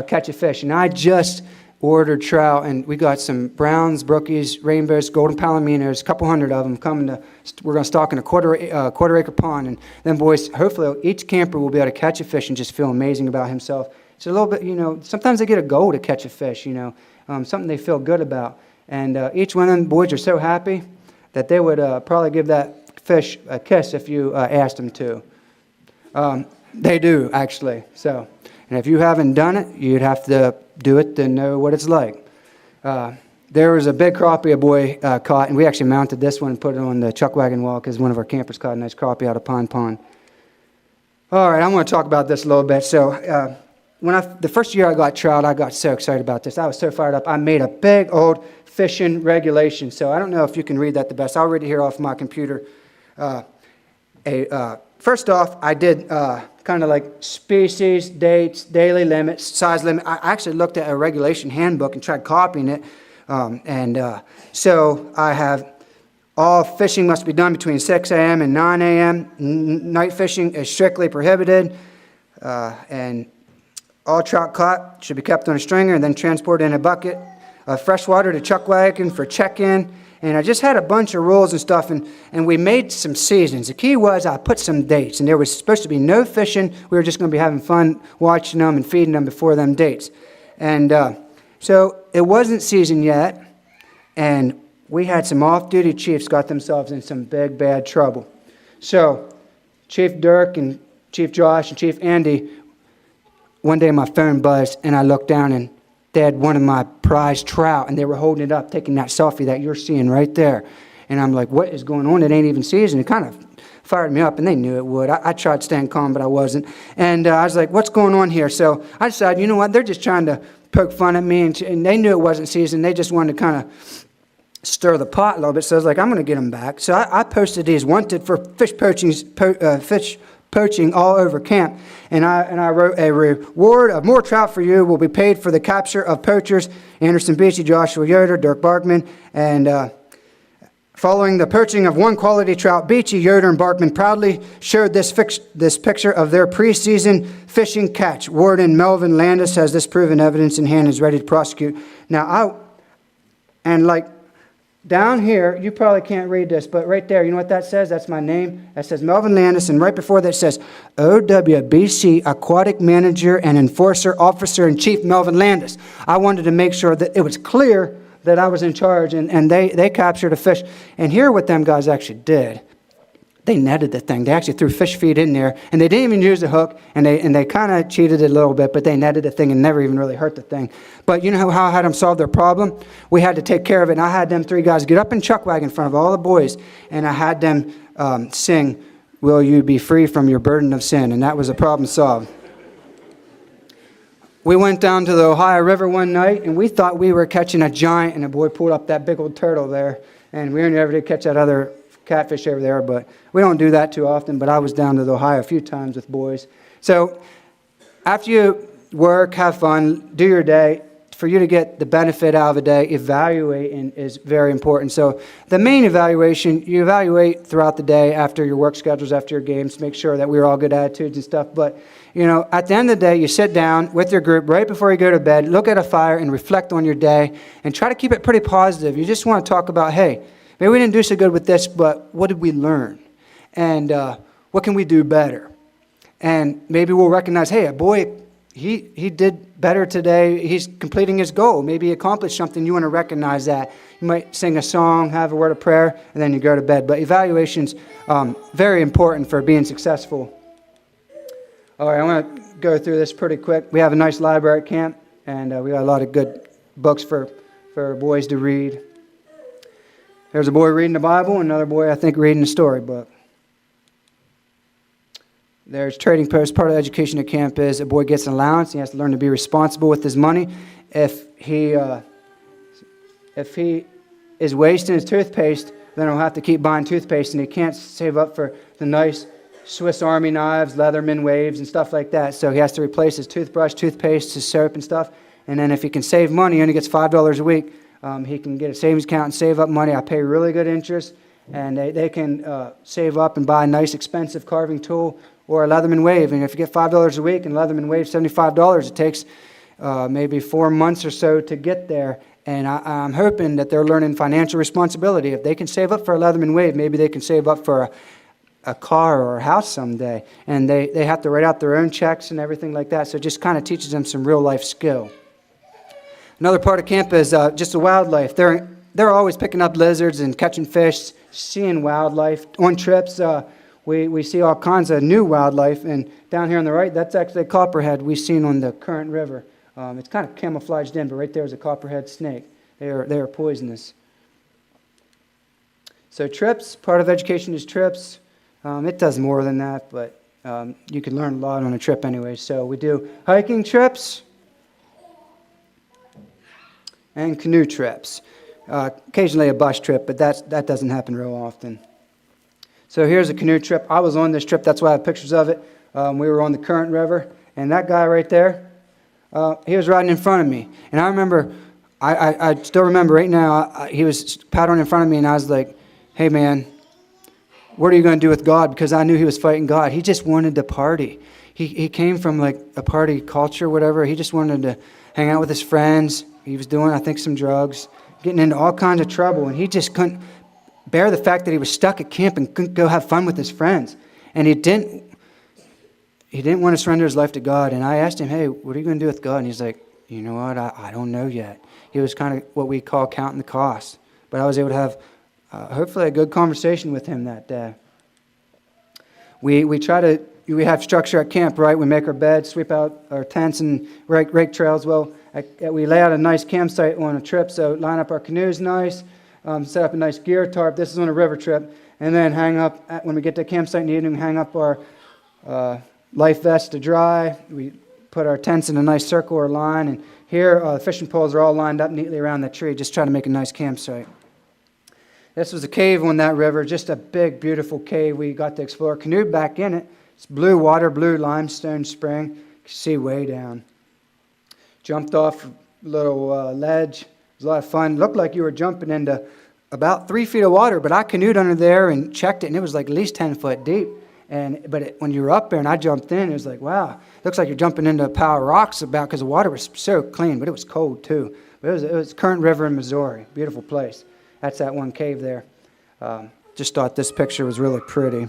catch a fish. And I just ordered trout, and we got some browns, brookies, rainbows, golden palominos, a couple hundred of them coming we're going to stock in a quarter acre pond. And then boys, hopefully each camper will be able to catch a fish and just feel amazing about himself. It's a little bit, sometimes they get a goal to catch a fish, something they feel good about. And each one of them boys are so happy that they would probably give that fish a kiss if you asked them to. They do, actually. So, and if you haven't done it, you'd have to do it to know what it's like. There was a big crappie a boy caught, and we actually mounted this one and put it on the chuck wagon wall because one of our campers caught a nice crappie out of Pond. All right, I want to talk about this a little bit. So the first year I got trout, I got so excited about this. I was so fired up. I made a big old fishing regulation. So I don't know if you can read that the best. I'll read it here off my computer. First off, I did kind of like species, dates, daily limits, size limit. I actually looked at a regulation handbook and tried copying it. So I have all fishing must be done between 6 a.m. and 9 a.m. Night fishing is strictly prohibited. And all trout caught should be kept on a stringer and then transported in a bucket of fresh water to chuck wagon for check-in. And I just had a bunch of rules and stuff, and we made some seasons. The key was I put some dates, and there was supposed to be no fishing. We were just going to be having fun watching them and feeding them before them dates. And so it wasn't season yet, and we had some off-duty chiefs got themselves in some big, bad trouble. So Chief Dirk and Chief Josh and Chief Andy, one day my phone buzzed, and I looked down, and they had one of my prized trout, and they were holding it up, taking that selfie that you're seeing right there. And I'm like, what is going on? It ain't even season. It kind of fired me up, and they knew it would. I tried staying calm, but I wasn't. And I was like, what's going on here? So I decided, you know what? They're just trying to poke fun at me, and they knew it wasn't season. They just wanted to kind of stir the pot a little bit. So I was like, I'm going to get them back. So I posted these wanted for fish poaching all over camp, and I wrote a reward of more trout for you will be paid for the capture of poachers Anderson Beachy, Joshua Yoder, Dirk Barkman, and Following the perching of one quality trout, Beachy, Yoder, and Barkman proudly showed this picture of their preseason fishing catch. Warden Melvin Landis has this proven evidence in hand and is ready to prosecute. Now, down here, you probably can't read this, but right there, you know what that says? That's my name. That says Melvin Landis, and right before that says OWBC Aquatic Manager and Enforcer Officer in Chief Melvin Landis. I wanted to make sure that it was clear that I was in charge, and they captured a fish. And here what them guys actually did, they netted the thing. They actually threw fish feed in there, and they didn't even use a hook, and they kind of cheated it a little bit, but they netted the thing and never even really hurt the thing. But you know how I had them solve their problem? We had to take care of it, and I had them three guys get up in chuck wagon in front of all the boys, and I had them sing, "Will you be free from your burden of sin?" And that was a problem solved. We went down to the Ohio River one night, and we thought we were catching a giant, and a boy pulled up that big old turtle there, and we never did catch that other catfish over there, but we don't do that too often. But I was down to the Ohio a few times with boys. So after you work, have fun, do your day, for you to get the benefit out of a day, evaluating is very important. So the main evaluation, you evaluate throughout the day after your work schedules, after your games, make sure that we're all good attitudes and stuff. But, you know, at the end of the day, you sit down with your group right before you go to bed, look at a fire and reflect on your day and try to keep it pretty positive. You just want to talk about, hey, maybe we didn't do so good with this, but what did we learn? And what can we do better? And maybe we'll recognize, hey, a boy, he did better today. He's completing his goal. Maybe he accomplished something. You want to recognize that. You might sing a song, have a word of prayer, and then you go to bed. But evaluation's very important for being successful. All right, I want to go through this pretty quick. We have a nice library at camp, and we got a lot of good books for boys to read. There's a boy reading the Bible, and another boy, I think, reading a storybook. There's trading post. Part of education at camp is a boy gets an allowance. He has to learn to be responsible with his money. If he is wasting his toothpaste, then he'll have to keep buying toothpaste, and he can't save up for the nice Swiss Army knives, Leatherman waves, and stuff like that. So he has to replace his toothbrush, toothpaste, his soap, and stuff. And then if he can save money, he only gets $5 a week. He can get a savings account and save up money. I pay really good interest, and they can save up and buy a nice expensive carving tool or a Leatherman wave. And if you get $5 a week and Leatherman wave $75, it takes maybe 4 months or so to get there. And I'm hoping that they're learning financial responsibility. If they can save up for a Leatherman wave, maybe they can save up for a car or a house someday. And they have to write out their own checks and everything like that. So it just kind of teaches them some real life skill. Another part of camp is just the wildlife. They're always picking up lizards and catching fish, seeing wildlife. On trips, we see all kinds of new wildlife. And down here on the right, that's actually a copperhead we've seen on the Current River. It's kind of camouflaged in, but right there is a copperhead snake. They are poisonous. So trips, part of education is trips. It does more than that, but you can learn a lot on a trip anyway. So we do hiking trips and canoe trips. Occasionally a bus trip, but that doesn't happen real often. So here's a canoe trip. I was on this trip. That's why I have pictures of it. We were on the Current River, and that guy right there, he was riding in front of me. And I remember, I still remember right now, he was paddling in front of me, and I was like, hey, man, what are you going to do with God? Because I knew he was fighting God. He just wanted to party. He came from like a party culture, whatever. He just wanted to hang out with his friends. He was doing, I think, some drugs, getting into all kinds of trouble, and he just couldn't bear the fact that he was stuck at camp and couldn't go have fun with his friends. And he didn't want to surrender his life to God. And I asked him, hey, what are you going to do with God? And he's like, you know what, I don't know yet. He was kind of what we call counting the cost. But I was able to have, hopefully, a good conversation with him that day. We have structure at camp, right? We make our beds, sweep out our tents, and rake trails. Well, we lay out a nice campsite on a trip, so line up our canoes nice, set up a nice gear tarp. This is on a river trip. And then hang up, when we get to the campsite in the evening, hang up our life vests to dry. We put our tents in a nice circle or line. And here, the fishing poles are all lined up neatly around the tree, just trying to make a nice campsite. This was a cave on that river, just a big, beautiful cave we got to explore. Canoed back in it. It's blue water, blue limestone spring. You can see way down. Jumped off a little ledge. It was a lot of fun. Looked like you were jumping into about 3 feet of water, but I canoed under there and checked it, and it was like at least 10 foot deep. When you were up there and I jumped in, it was like, wow, looks like you're jumping into a pile of rocks because the water was so clean, but it was cold too. But it was Current River in Missouri, beautiful place. That's that one cave there. Just thought this picture was really pretty.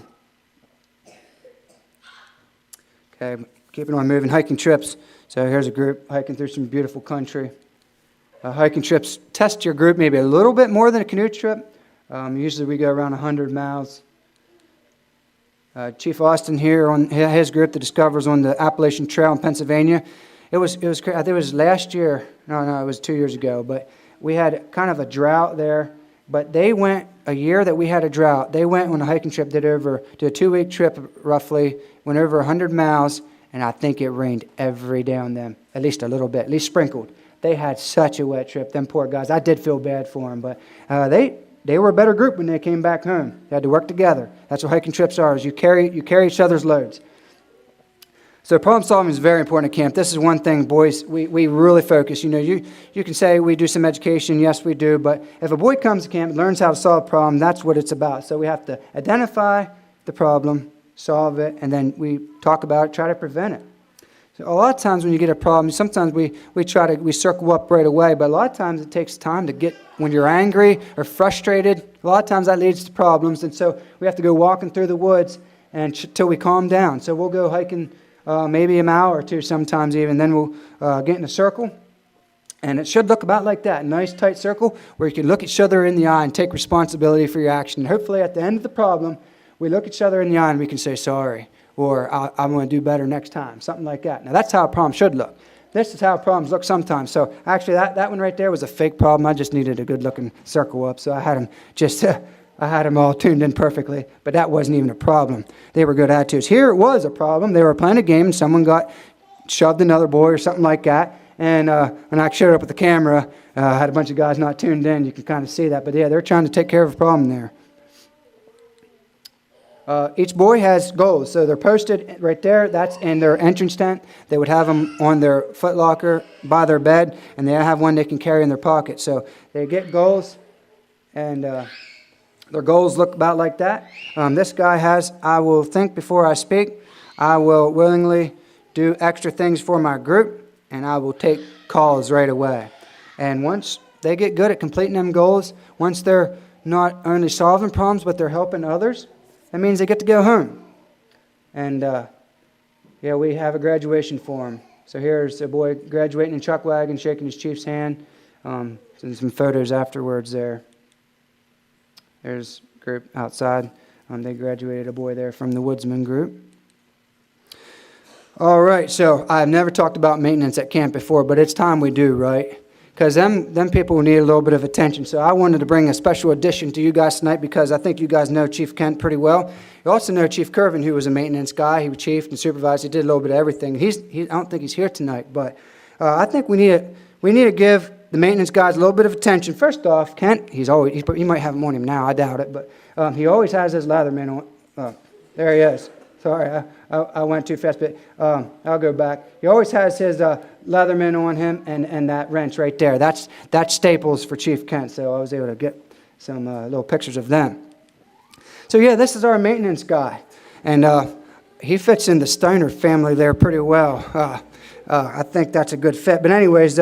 Okay, keeping on moving, hiking trips. So here's a group hiking through some beautiful country. Hiking trips test your group maybe a little bit more than a canoe trip. Usually we go around 100 miles. Chief Austin here on his group, the Discoverers, on the Appalachian Trail in Pennsylvania. It was I think it was last year. No, it was 2 years ago. But we had kind of a drought there. But they went a year that we had a drought. They went on a hiking trip, did a 2-week trip roughly, went over 100 miles, and I think it rained every day on them, at least a little bit, at least sprinkled. They had such a wet trip, them poor guys. I did feel bad for them, but they were a better group when they came back home. They had to work together. That's what hiking trips are, is you carry each other's loads. So problem solving is very important at camp. This is one thing, boys, we really focus. You know, you can say we do some education. Yes, we do. But if a boy comes to camp and learns how to solve a problem, that's what it's about. So we have to identify the problem, solve it, and then we talk about it, try to prevent it. So a lot of times when you get a problem, sometimes we circle up right away, but a lot of times it takes time to get, when you're angry or frustrated, a lot of times that leads to problems. And so we have to go walking through the woods until we calm down. So we'll go hiking maybe an hour or two sometimes even. Then we'll get in a circle. And it should look about like that, a nice tight circle where you can look each other in the eye and take responsibility for your action. And hopefully at the end of the problem, we look each other in the eye and we can say sorry, or I'm going to do better next time, something like that. Now that's how a problem should look. This is how problems look sometimes. So actually that one right there was a fake problem. I just needed a good looking circle up. So I had them I had them all tuned in perfectly, but that wasn't even a problem. They were good attitudes. Here it was a problem. They were playing a game and someone shoved another boy or something like that. And when I showed up with the camera, I had a bunch of guys not tuned in. You can kind of see that. But yeah, they're trying to take care of a problem there. Each boy has goals. So they're posted right there. That's in their entrance tent. They would have them on their foot locker by their bed, and they have one they can carry in their pocket. So they get goals, and their goals look about like that. This guy has, I will think before I speak. I will willingly do extra things for my group, and I will take calls right away. And once they get good at completing them goals, once they're not only solving problems, but they're helping others, that means they get to go home. And we have a graduation for them. So here's a boy graduating in chuck wagon, shaking his chief's hand. And some photos afterwards there. There's a group outside. They graduated a boy there from the Woodsman group. All right, so I've never talked about maintenance at camp before, but it's time we do, right? Because them people need a little bit of attention. So I wanted to bring a special addition to you guys tonight because I think you guys know Chief Kent pretty well. You also know Chief Curvin, who was a maintenance guy. He was chief and supervisor. He did a little bit of everything. I don't think he's here tonight, but I think we need to give the maintenance guys a little bit of attention. First off, Kent, he might have him on him now. I doubt it, but he always has his Leatherman on. There he is. Sorry, I went too fast, but I'll go back. He always has his Leatherman on him and that wrench right there. That's staples for Chief Kent, so I was able to get some little pictures of them. So yeah, this is our maintenance guy, and he fits in the Steiner family there pretty well. I think that's a good fit. But anyways,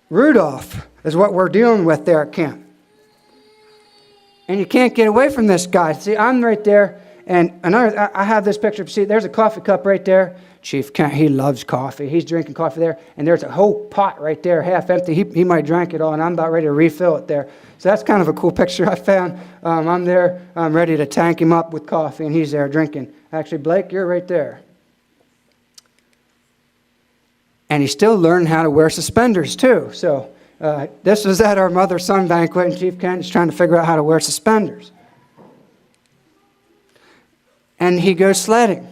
Rudolph is what we're dealing with there at camp. And you can't get away from this guy. See, I'm right there. And I have this picture. See, there's a coffee cup right there. Chief Kent, he loves coffee. He's drinking coffee there. And there's a whole pot right there, half empty. He might drink it all, and I'm about ready to refill it there. So that's kind of a cool picture I found. I'm there. I'm ready to tank him up with coffee, and he's there drinking. Actually, Blake, you're right there. And he's still learning how to wear suspenders, too. So this was at our mother-son banquet, and Chief Kent is trying to figure out how to wear suspenders. And he goes sledding.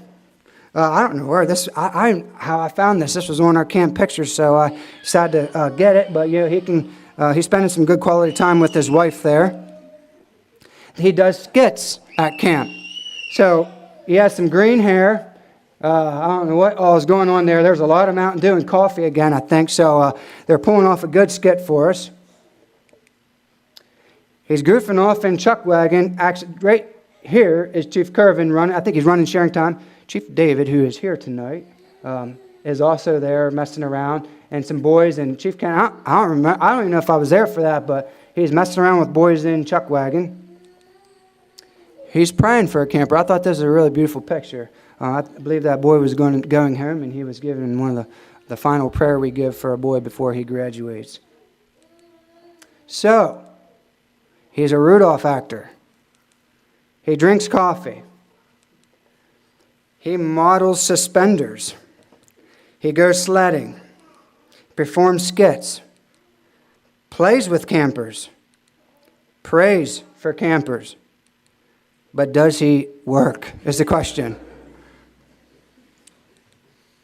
I don't know where how I found this. This was on our camp pictures, so I decided to get it. But yeah, he's spending some good quality time with his wife there. He does skits at camp. So he has some green hair. I don't know what all is going on there. There's a lot of Mountain Dew and coffee again, I think. So they're pulling off a good skit for us. He's goofing off in Chuck Wagon. Actually, right here is Chief Curvin running. I think he's running sharing time. Chief David, who is here tonight, is also there messing around. And some boys and Chief Ken, I don't remember. I don't even know if I was there for that, but he's messing around with boys in Chuck Wagon. He's praying for a camper. I thought this was a really beautiful picture. I believe that boy was going home, and he was giving one of the final prayer we give for a boy before he graduates. So, he's a Rudolph actor. He drinks coffee. He models suspenders. He goes sledding. Performs skits. Plays with campers. Prays for campers. But does he work, is the question.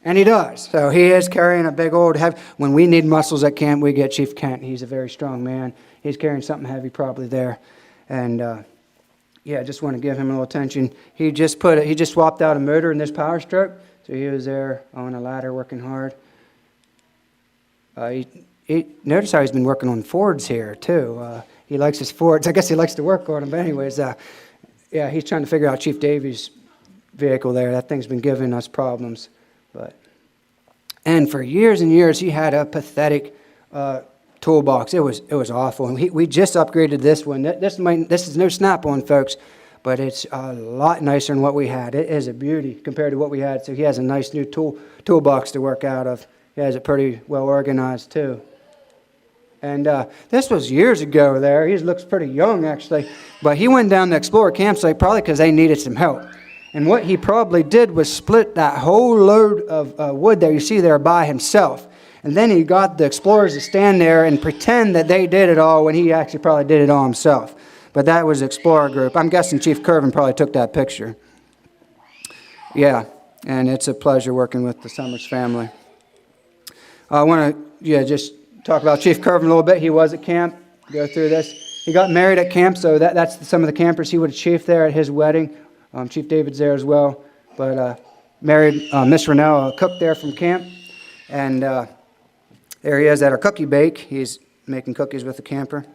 And he does. So he is carrying a big old heavy. When we need muscles at camp, we get Chief Kent. He's a very strong man. He's carrying something heavy probably there. And yeah, I just want to give him a little attention. He just swapped out a motor in this Power Stroke. So he was there on a ladder working hard. Notice how he's been working on Fords here too. He likes his Fords. I guess he likes to work on them. But anyways, yeah, he's trying to figure out Chief Davies' vehicle there. That thing's been giving us problems. And for years and years, he had a pathetic toolbox. It was awful. And we just upgraded this one. This is no Snap-on, folks, but it's a lot nicer than what we had. It is a beauty compared to what we had. So he has a nice new toolbox to work out of. He has it pretty well organized, too. And this was years ago there. He looks pretty young, actually. But he went down the Explorer campsite probably because they needed some help. And what he probably did was split that whole load of wood there you see there by himself. And then he got the Explorers to stand there and pretend that they did it all when he actually probably did it all himself. But that was the Explorer group. I'm guessing Chief Curvin probably took that picture. Yeah, and it's a pleasure working with the Summers family. I want to just talk about Chief Curvin a little bit. He was at camp. Go through this. He got married at camp, so that's some of the campers he would have chiefed there at his wedding. Chief David's there as well. But married Miss Rennell, a cook there from camp. And there he is at our cookie bake. He's making cookies with the camper.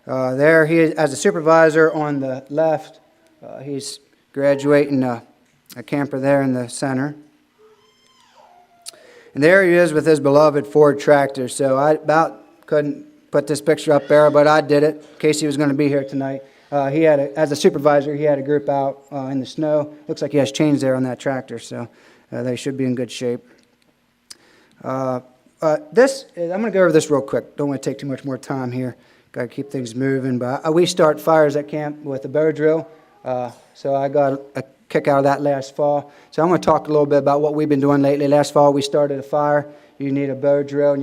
There he is as a supervisor on the left. He's graduating a camper there in the center. And there he is with his beloved Ford tractor. So I about couldn't put this picture up there, but I did it in case he was going to be here tonight. He had, as a supervisor, he had a group out in the snow. Looks like he has chains there on that tractor, so they should be in good shape. I'm going to go over this real quick. Don't want to take too much more time here. Got to keep things moving. But we start fires at camp with a bow drill. So I got a kick out of that last fall. So I'm going to talk a little bit about what we've been doing lately. Last fall we started a fire. You need a bow drill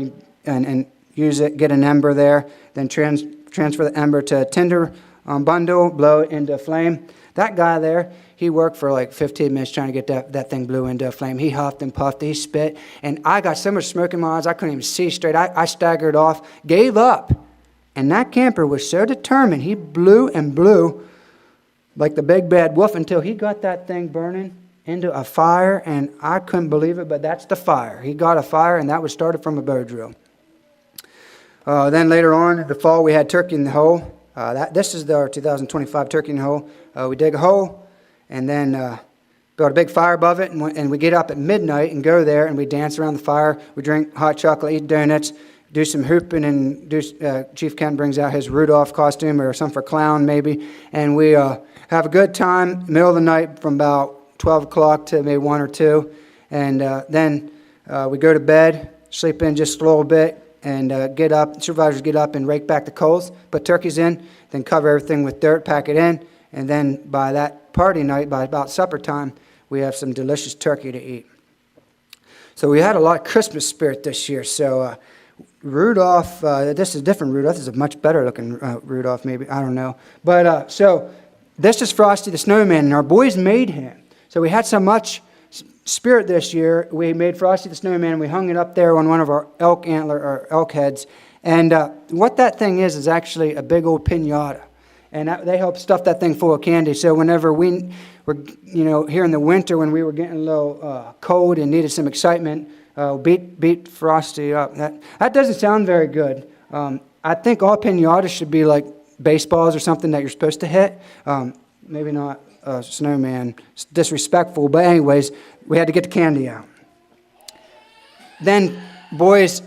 and use it, get an ember there, then transfer the ember to a tinder bundle, blow it into a flame. That guy there, he worked for like 15 minutes trying to get that thing blew into a flame. He huffed and puffed, he spit, and I got so much smoke in my eyes I couldn't even see straight. I staggered off, gave up, and that camper was so determined. He blew and blew like the big bad wolf until he got that thing burning into a fire, and I couldn't believe it, but that's the fire. He got a fire, and that was started from a bow drill. Then later on in the fall, we had turkey in the hole. This is our 2025 turkey in the hole. We dig a hole, and then build a big fire above it, and we get up at midnight and go there, and we dance around the fire. We drink hot chocolate, eat donuts, do some hooping, and Chief Kent brings out his Rudolph costume or some for clown maybe, and we have a good time, middle of the night from about 12 o'clock to maybe 1 or 2, and then we go to bed, sleep in just a little bit, and get up. Supervisors get up and rake back the coals, put turkeys in, then cover everything with dirt, pack it in, and then by that party night, by about supper time, we have some delicious turkey to eat. So we had a lot of Christmas spirit this year. So Rudolph, this is a different Rudolph. This is a much better looking Rudolph, maybe. I don't know. But so this is Frosty the Snowman, and our boys made him. So we had so much spirit this year, we made Frosty the Snowman, and we hung it up there on one of our elk antler or elk heads. And what that thing is actually a big old piñata. And they help stuff that thing full of candy. So whenever we were, here in the winter when we were getting a little cold and needed some excitement, beat Frosty up. That doesn't sound very good. I think all piñatas should be like baseballs or something that you're supposed to hit. Maybe not a snowman. It's disrespectful, but anyways, we had to get the candy out. Then boys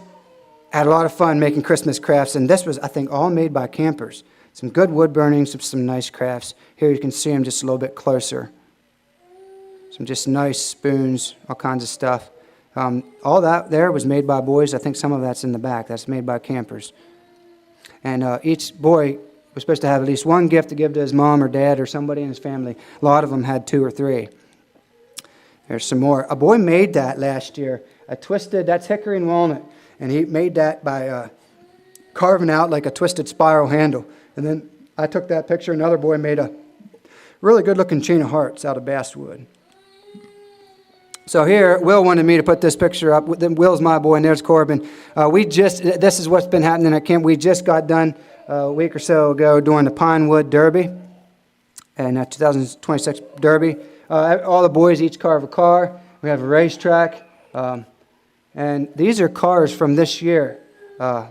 had a lot of fun making Christmas crafts, and this was, I think, all made by campers. Some good wood burning, some nice crafts. Here you can see them just a little bit closer. Some just nice spoons, all kinds of stuff. All that there was made by boys. I think some of that's in the back. That's made by campers. And each boy was supposed to have at least one gift to give to his mom or dad or somebody in his family. A lot of them had 2 or 3. There's some more. A boy made that last year. That's hickory and walnut. And he made that by carving out like a twisted spiral handle. And then I took that picture. Another boy made a really good-looking chain of hearts out of basswood. So here, Will wanted me to put this picture up. Will's my boy, and there's Corbin. This is what's been happening at camp. We just got done a week or so ago doing the Pinewood Derby, and 2026 Derby. All the boys each carve a car. We have a racetrack, and these are cars from this year.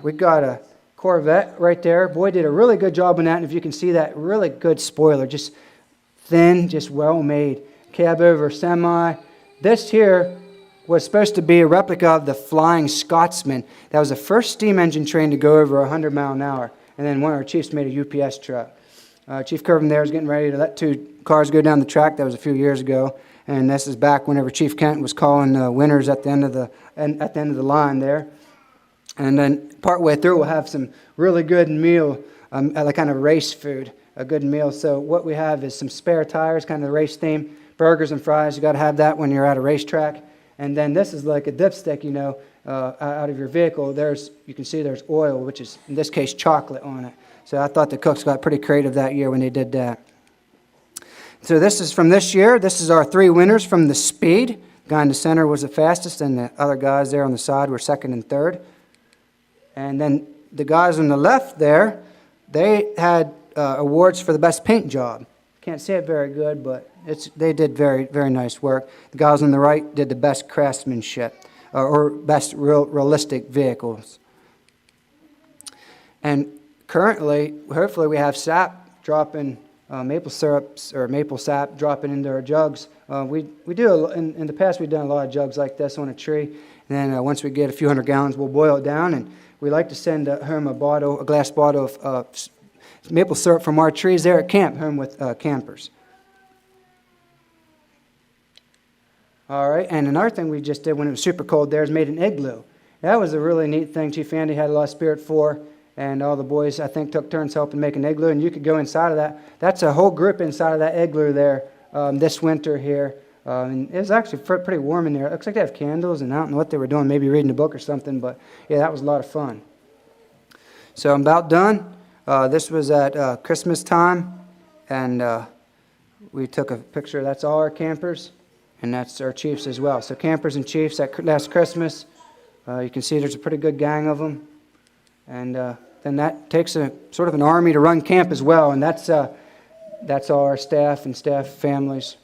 We got a Corvette right there. Boy did a really good job on that, and if you can see that, really good spoiler, just thin, just well made. Cab over semi. This here was supposed to be a replica of the Flying Scotsman. That was the first steam engine train to go over 100 miles an hour. And then one of our chiefs made a UPS truck. Chief Kirvin there is getting ready to let 2 cars go down the track. That was a few years ago. And this is back whenever Chief Kent was calling winners at the end of the line there. And then partway through, we'll have some really good meal, like kind of race food, a good meal. So what we have is some spare tires, kind of the race theme. Burgers and fries, you got to have that when you're at a racetrack. And then this is like a dipstick, out of your vehicle. You can see there's oil, which is, in this case, chocolate on it. So I thought the cooks got pretty creative that year when they did that. So this is from this year. This is our 3 winners from the speed. The guy in the center was the fastest, and the other guys there on the side were 2nd and 3rd. And then the guys on the left there, they had awards for the best paint job. Can't see it very good, but they did very, very nice work. The guys on the right did the best craftsmanship or best realistic vehicles. And currently, hopefully, we have sap dropping, maple syrups or maple sap dropping into our jugs. We do in the past. We've done a lot of jugs like this on a tree, and then once we get a few hundred gallons, we'll boil it down, and we like to send home a glass bottle of maple syrup from our trees there at camp, home with campers. All right, and another thing we just did when it was super cold there is made an igloo. That was a really neat thing. Chief Andy had a lot of spirit for, and all the boys, I think, took turns helping make an igloo, and you could go inside of that. That's a whole group inside of that igloo there this winter here. And it was actually pretty warm in there. It looks like they have candles, and I don't know what they were doing, maybe reading a book or something, but yeah, that was a lot of fun. So I'm about done. This was at Christmas time, and we took a picture. That's all our campers, and that's our chiefs as well. So campers and chiefs at last Christmas. You can see there's a pretty good gang of them, and then that takes a sort of an army to run camp as well, and that's all our staff and staff families.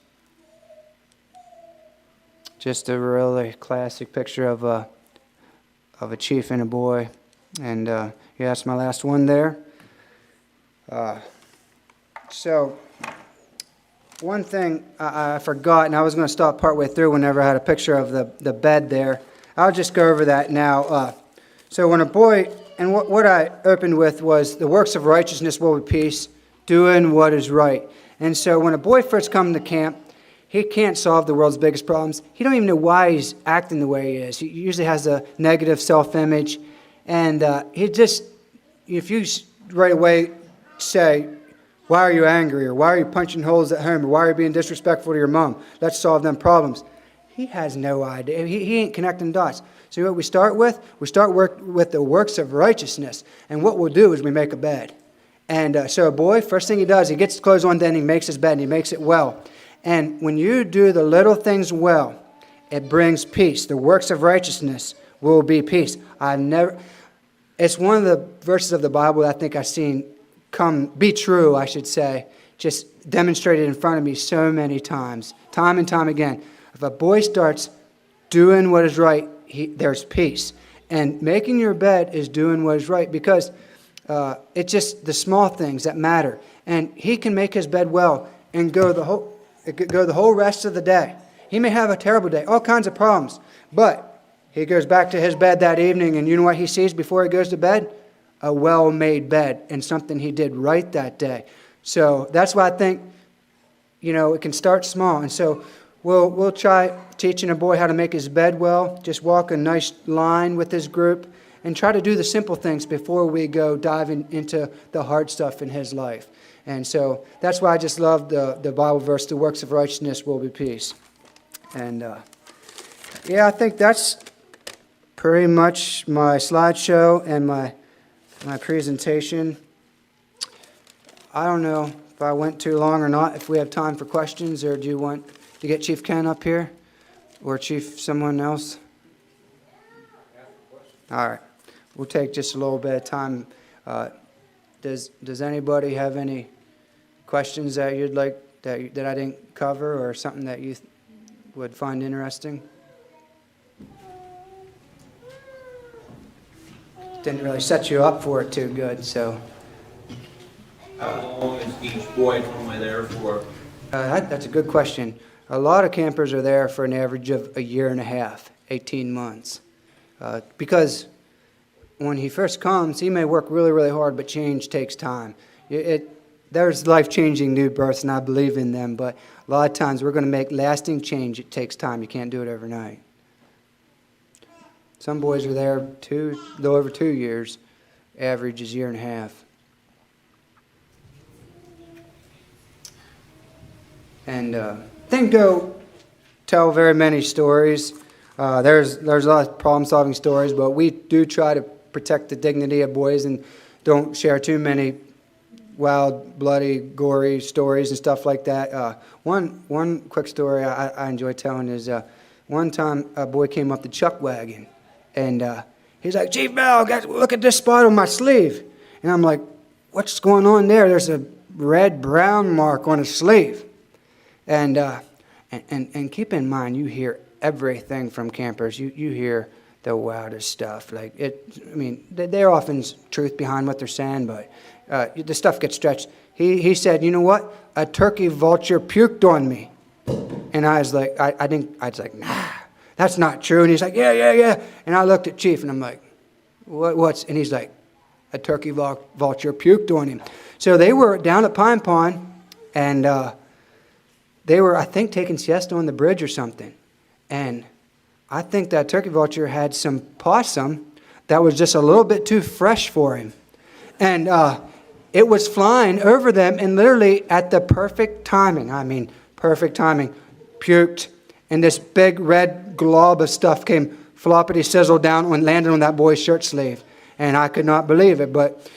Just a really classic picture of a chief and a boy, and yeah, that's my last one there. So one thing I forgot, and I was going to stop partway through whenever I had a picture of the bed there. I'll just go over that now. So when a boy, and what I opened with was the works of righteousness will be peace, doing what is right. And so when a boy first comes to camp, he can't solve the world's biggest problems. He don't even know why he's acting the way he is. He usually has a negative self-image, and if you right away say, why are you angry, or why are you punching holes at home, or why are you being disrespectful to your mom? Let's solve them problems. He has no idea. He ain't connecting dots. So what we start with? We start with the works of righteousness. And what we'll do is we make a bed. And so a boy, first thing he does, he gets his clothes on, then he makes his bed, and he makes it well. And when you do the little things well, it brings peace. The works of righteousness will be peace. It's one of the verses of the Bible that I think I've seen be true, I should say, just demonstrated in front of me so many times, time and time again. If a boy starts doing what is right, there's peace. And making your bed is doing what is right, because It's just the small things that matter. And he can make his bed well and go the whole rest of the day. He may have a terrible day, all kinds of problems, but he goes back to his bed that evening, and you know what he sees before he goes to bed? A well-made bed and something he did right that day. So that's why I think, it can start small. And so we'll try teaching a boy how to make his bed well, just walk a nice line with his group, and try to do the simple things before we go diving into the hard stuff in his life. And so that's why I just love the Bible verse, the works of righteousness will be peace. And I think that's pretty much my slideshow and my presentation. I don't know if I went too long or not, if we have time for questions, or do you want to get Chief Ken up here? Or Chief someone else? All right. We'll take just a little bit of time. Does anybody have any questions that you'd like that I didn't cover, or something that you would find interesting? Didn't really set you up for it too good, so. How long is each boy normally there for? That's a good question. A lot of campers are there for an average of a year and a half, 18 months. Because when he first comes, he may work really, really hard, but change takes time. There's life-changing new births, and I believe in them, but a lot of times we're going to make lasting change. It takes time. You can't do it overnight. Some boys are there a little over 2 years. Average is a year and a half. And didn't go tell very many stories. There's a lot of problem-solving stories, but we do try to protect the dignity of boys and don't share too many wild, bloody, gory stories and stuff like that. One quick story I enjoy telling is one time a boy came up the chuck wagon, and he's like, "Chief Bell, look at this spot on my sleeve." And I'm like, "What's going on there?" There's a red-brown mark on his sleeve. And keep in mind, you hear everything from campers. You hear the wildest stuff. There often is truth behind what they're saying, but the stuff gets stretched. He said, "You know what? A turkey vulture puked on me." And I was like, I was like, "Nah, that's not true." And he's like, yeah. And I looked at Chief, and I'm like, what's? And he's like, "A turkey vulture puked on him." So they were down at Pine Pond, and they were, I think, taking siesta on the bridge or something. And I think that turkey vulture had some possum that was just a little bit too fresh for him. And it was flying over them, and literally at the perfect timing, perfect timing, puked. And this big red glob of stuff came floppity sizzle down and landed on that boy's shirt sleeve. And I could not believe it, but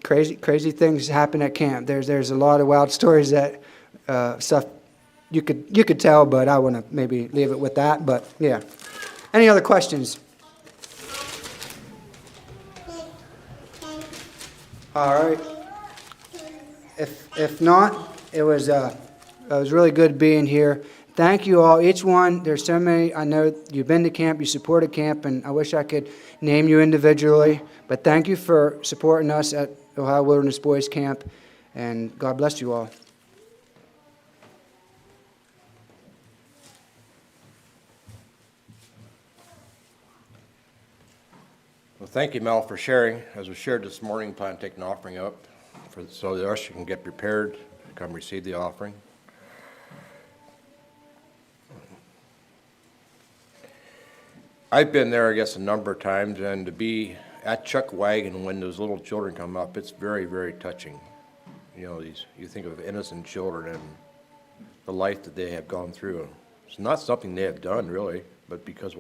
crazy things happen at camp. There's a lot of wild stories that stuff you could tell, but I want to maybe leave it with that. But yeah, any other questions? All right. If not, it was really good being here. Thank you all, each one. There's so many. I know you've been to camp, you supported camp, and I wish I could name you individually. But thank you for supporting us at Ohio Wilderness Boys Camp, and God bless you all. Well, thank you, Mel, for sharing. As we shared this morning, plan to take an offering up so the usher can get prepared to come receive the offering. I've been there, I guess, a number of times, and to be at Chuck Wagon when those little children come up, it's very, very touching. You think of innocent children and the life that they have gone through. It's not something they have done, really, but because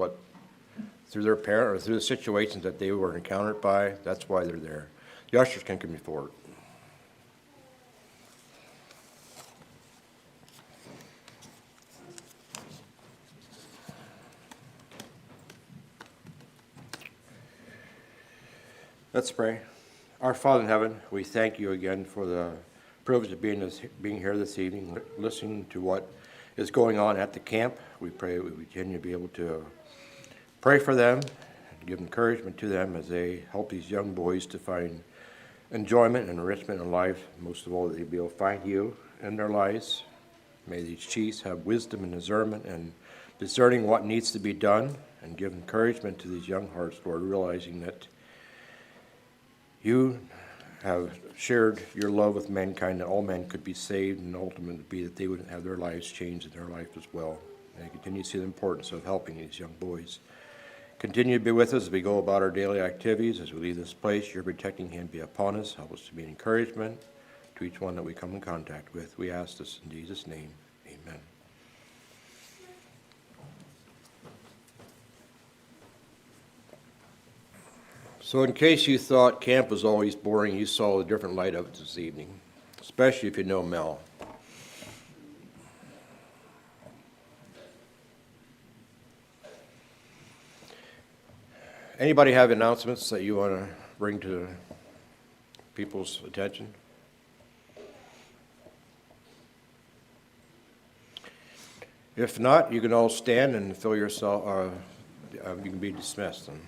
through their parent or through the situations that they were encountered by, that's why they're there. The ushers can come forward. Let's pray. Our Father in heaven, we thank you again for the privilege of being here this evening, listening to what is going on at the camp. We pray we continue to be able to pray for them and give encouragement to them as they help these young boys to find enjoyment and enrichment in life. Most of all, that they will find you in their lives. May these chiefs have wisdom and discernment and discerning what needs to be done, and give encouragement to these young hearts, Lord, realizing that you have shared your love with mankind, that all men could be saved, and ultimately be that they would have their lives changed in their life as well. And continue to see the importance of helping these young boys. Continue to be with us as we go about our daily activities. As we leave this place, your protecting hand be upon us. Help us to be an encouragement to each one that we come in contact with. We ask this in Jesus' name. Amen. So in case you thought camp was always boring, you saw a different light of it this evening, especially if you know Mel. Anybody have announcements that you want to bring to people's attention? If not, you can all stand and fill yourself, you can be dismissed then.